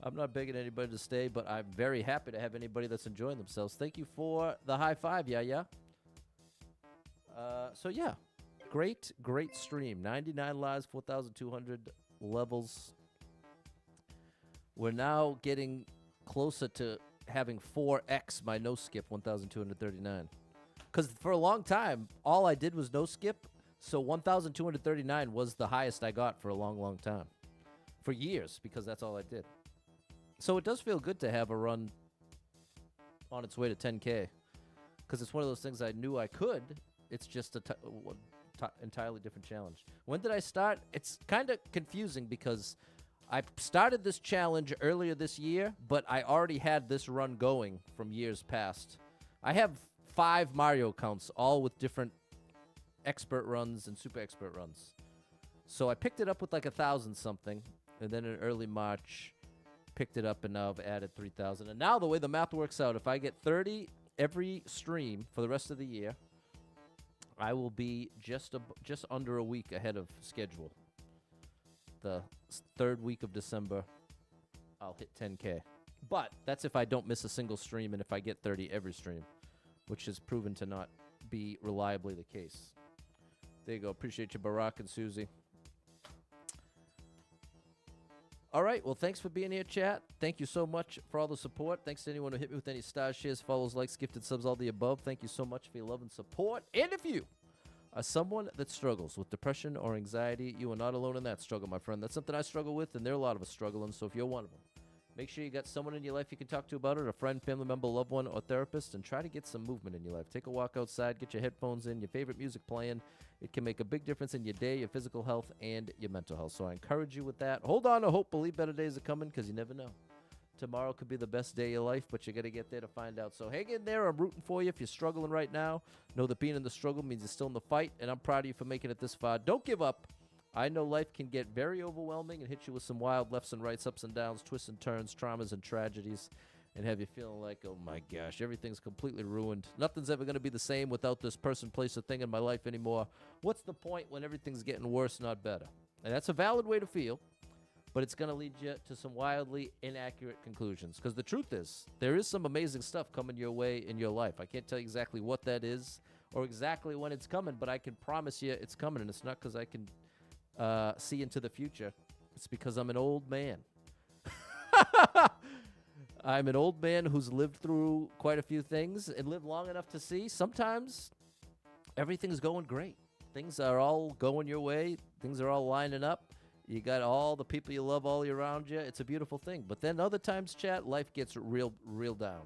I'm not begging anybody to stay, but I'm very happy to have anybody that's enjoying themselves. Thank you for the high five, yeah. So, yeah, great stream. 99 lives, 4,200 levels. We're now getting closer to having 4x my no skip 1,239. Because for a long time, all I did was no skip. So 1,239 was the highest I got for a long time. For years, because that's all I did. So it does feel good to have a run on its way to 10K. Because it's one of those things I knew I could. It's just a entirely different challenge. When did I start? It's kind of confusing because I started this challenge earlier this year, but I already had this run going from years past. I have 5 Mario accounts, all with different expert runs and super expert runs. So I picked it up with like 1,000 something, and then in early March, picked it up, and now I've added 3,000. And now the way the math works out, if I get 30 every stream for the rest of the year, I will be just under a week ahead of schedule. The third week of December, I'll hit 10K. But that's if I don't miss a single stream and if I get 30 every stream, which has proven to not be reliably the case. There you go. Appreciate you, Barack and Susie. All right. Well, thanks for being here, chat. Thank you so much for all the support. Thanks to anyone who hit me with any stars, shares, follows, likes, gifted subs, all the above. Thank you so much for your love and support. And if you are someone that struggles with depression or anxiety, you are not alone in that struggle, my friend. That's something I struggle with, and there are a lot of us struggling. So if you're one of them, make sure you got someone in your life you can talk to about it, a friend, family member, loved one, or therapist, and try to get some movement in your life. Take a walk outside, get your headphones in, your favorite music playing. It can make a big difference in your day, your physical health, and your mental health. So I encourage you with that. Hold on to hope, believe better days are coming, because you never know. Tomorrow could be the best day of your life, but you got to get there to find out. So hang in there. I'm rooting for you. If you're struggling right now, know that being in the struggle means you're still in the fight, and I'm proud of you for making it this far. Don't give up. I know life can get very overwhelming and hit you with some wild lefts and rights, ups and downs, twists and turns, traumas and tragedies, and have you feeling like, oh my gosh, everything's completely ruined. Nothing's ever going to be the same without this person, place, or thing in my life anymore. What's the point when everything's getting worse, not better? And that's a valid way to feel, but it's going to lead you to some wildly inaccurate conclusions. Because the truth is, there is some amazing stuff coming your way in your life. I can't tell you exactly what that is or exactly when it's coming, but I can promise you it's coming, and it's not because I can see into the future. It's because I'm an old man. I'm an old man who's lived through quite a few things and lived long enough to see sometimes everything's going great. Things are all going your way. Things are all lining up. You got all the people you love all around you. It's a beautiful thing. But then other times, chat, life gets real down.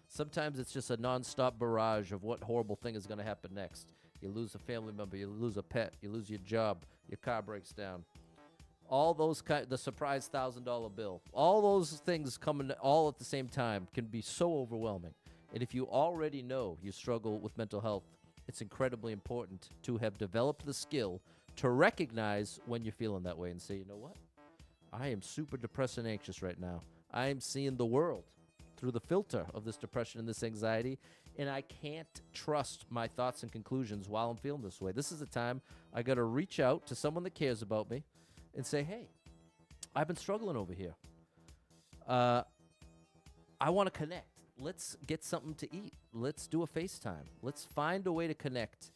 Sometimes it's just a nonstop barrage of what horrible thing is going to happen next. You lose a family member. You lose a pet. You lose your job. Your car breaks down. All those the surprise $1,000 bill. All those things coming all at the same time can be so overwhelming. And if you already know you struggle with mental health, it's incredibly important to have developed the skill to recognize when you're feeling that way and say, you know what? I am super depressed and anxious right now. I am seeing the world through the filter of this depression and this anxiety, and I can't trust my thoughts and conclusions while I'm feeling this way. This is the time I got to reach out to someone that cares about me and say, hey, I've been struggling over here. I want to connect. Let's get something to eat. Let's do a FaceTime. Let's find a way to connect.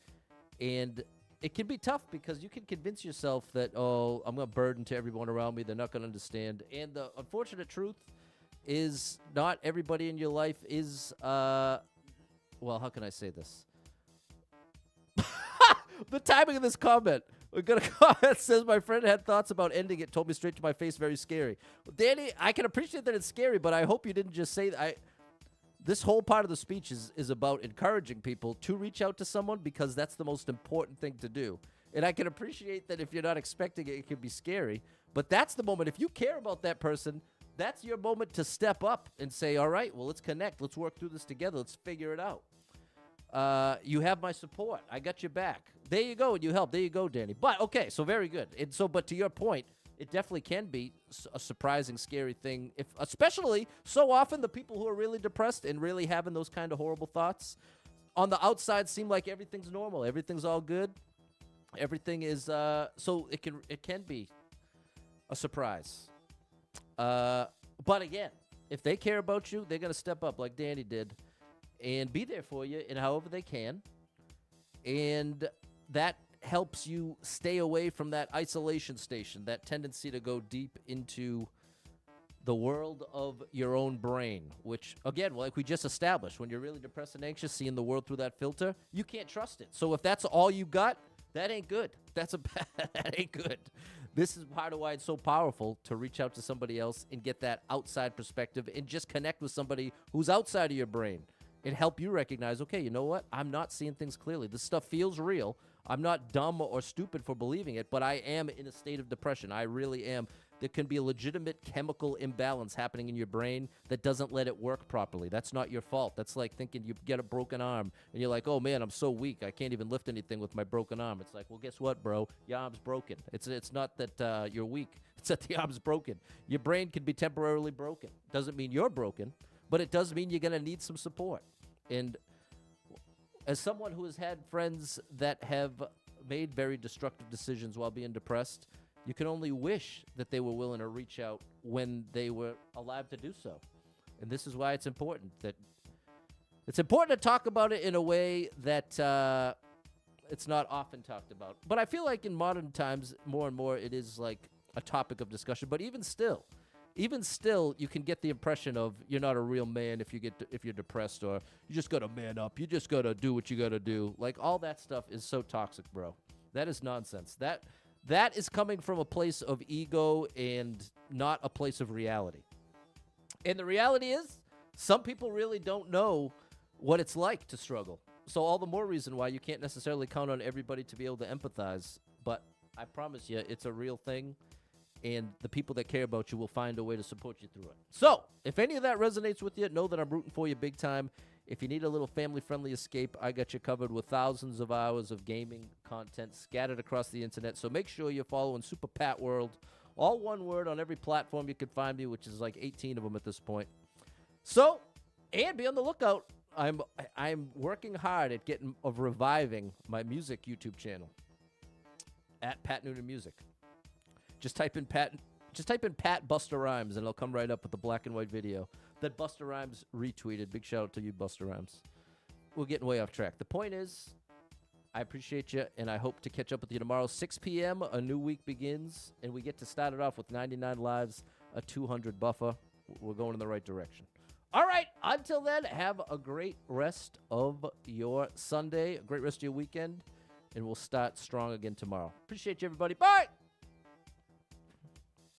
And it can be tough because you can convince yourself that, oh, I'm going to burden to everyone around me. They're not going to understand. And the unfortunate truth is not everybody in your life is, well, how can I say this? The timing of this comment. We got a comment that says my friend had thoughts about ending it, told me straight to my face, very scary. Well, Danny, I can appreciate that it's scary, but I hope you didn't just say that. This whole part of the speech is about encouraging people to reach out to someone because that's the most important thing to do. And I can appreciate that if you're not expecting it, it can be scary. But that's the moment. If you care about that person, that's your moment to step up and say, all right, well, let's connect. Let's work through this together. Let's figure it out. You have my support. I got your back. There you go. And you help. There you go, Danny. But, okay, so very good. And so, but to your point, it definitely can be a surprising, scary thing, if especially so often the people who are really depressed and really having those kind of horrible thoughts on the outside seem like everything's normal. Everything's all good. Everything is so it can be a surprise. But again, if they care about you, they're going to step up like Danny did and be there for you in however they can. And that helps you stay away from that isolation station, that tendency to go deep into the world of your own brain, which, again, like we just established, when you're really depressed and anxious, seeing the world through that filter, you can't trust it. So if that's all you got, that ain't good. That ain't good. This is part of why it's so powerful to reach out to somebody else and get that outside perspective and just connect with somebody who's outside of your brain and help you recognize, okay, you know what? I'm not seeing things clearly. This stuff feels real. I'm not dumb or stupid for believing it, but I am in a state of depression. I really am. There can be a legitimate chemical imbalance happening in your brain that doesn't let it work properly. That's not your fault. That's like thinking you get a broken arm, and you're like, oh, man, I'm so weak. I can't even lift anything with my broken arm. It's like, well, guess what, bro? Your arm's broken. It's not that you're weak. It's that the arm's broken. Your brain can be temporarily broken. Doesn't mean you're broken, but it does mean you're going to need some support. And as someone who has had friends that have made very destructive decisions while being depressed, you can only wish that they were willing to reach out when they were alive to do so. And this is why it's important to talk about it in a way that it's not often talked about. But I feel like in modern times, more and more, it is like a topic of discussion. But even still, you can get the impression of you're not a real man if you're depressed, or you just got to man up. You just got to do what you got to do. Like, all that stuff is so toxic, bro. That is nonsense. That is coming from a place of ego and not a place of reality. And the reality is, some people really don't know what it's like to struggle. So all the more reason why you can't necessarily count on everybody to be able to empathize. But I promise you, it's a real thing. And the people that care about you will find a way to support you through it. So, if any of that resonates with you, know that I'm rooting for you big time. If you need a little family-friendly escape, I got you covered with thousands of hours of gaming content scattered across the internet. So make sure you're following Super Pat World, all one word, on every platform you can find me, which is like 18 of them at this point. So, and be on the lookout. I'm working hard at reviving my music YouTube channel at Pat Noonan Music. Just type in Pat Busta Rhymes, and it'll come right up with the black and white video that Busta Rhymes retweeted. Big shout out to you, Busta Rhymes. We're getting way off track. The point is, I appreciate you, and I hope to catch up with you tomorrow. 6 p.m., a new week begins, and we get to start it off with 99 lives, a 200 buffer. We're going in the right direction. All right, until then, have a great rest of your Sunday, a great rest of your weekend, and we'll start strong again tomorrow. Appreciate you, everybody. Bye!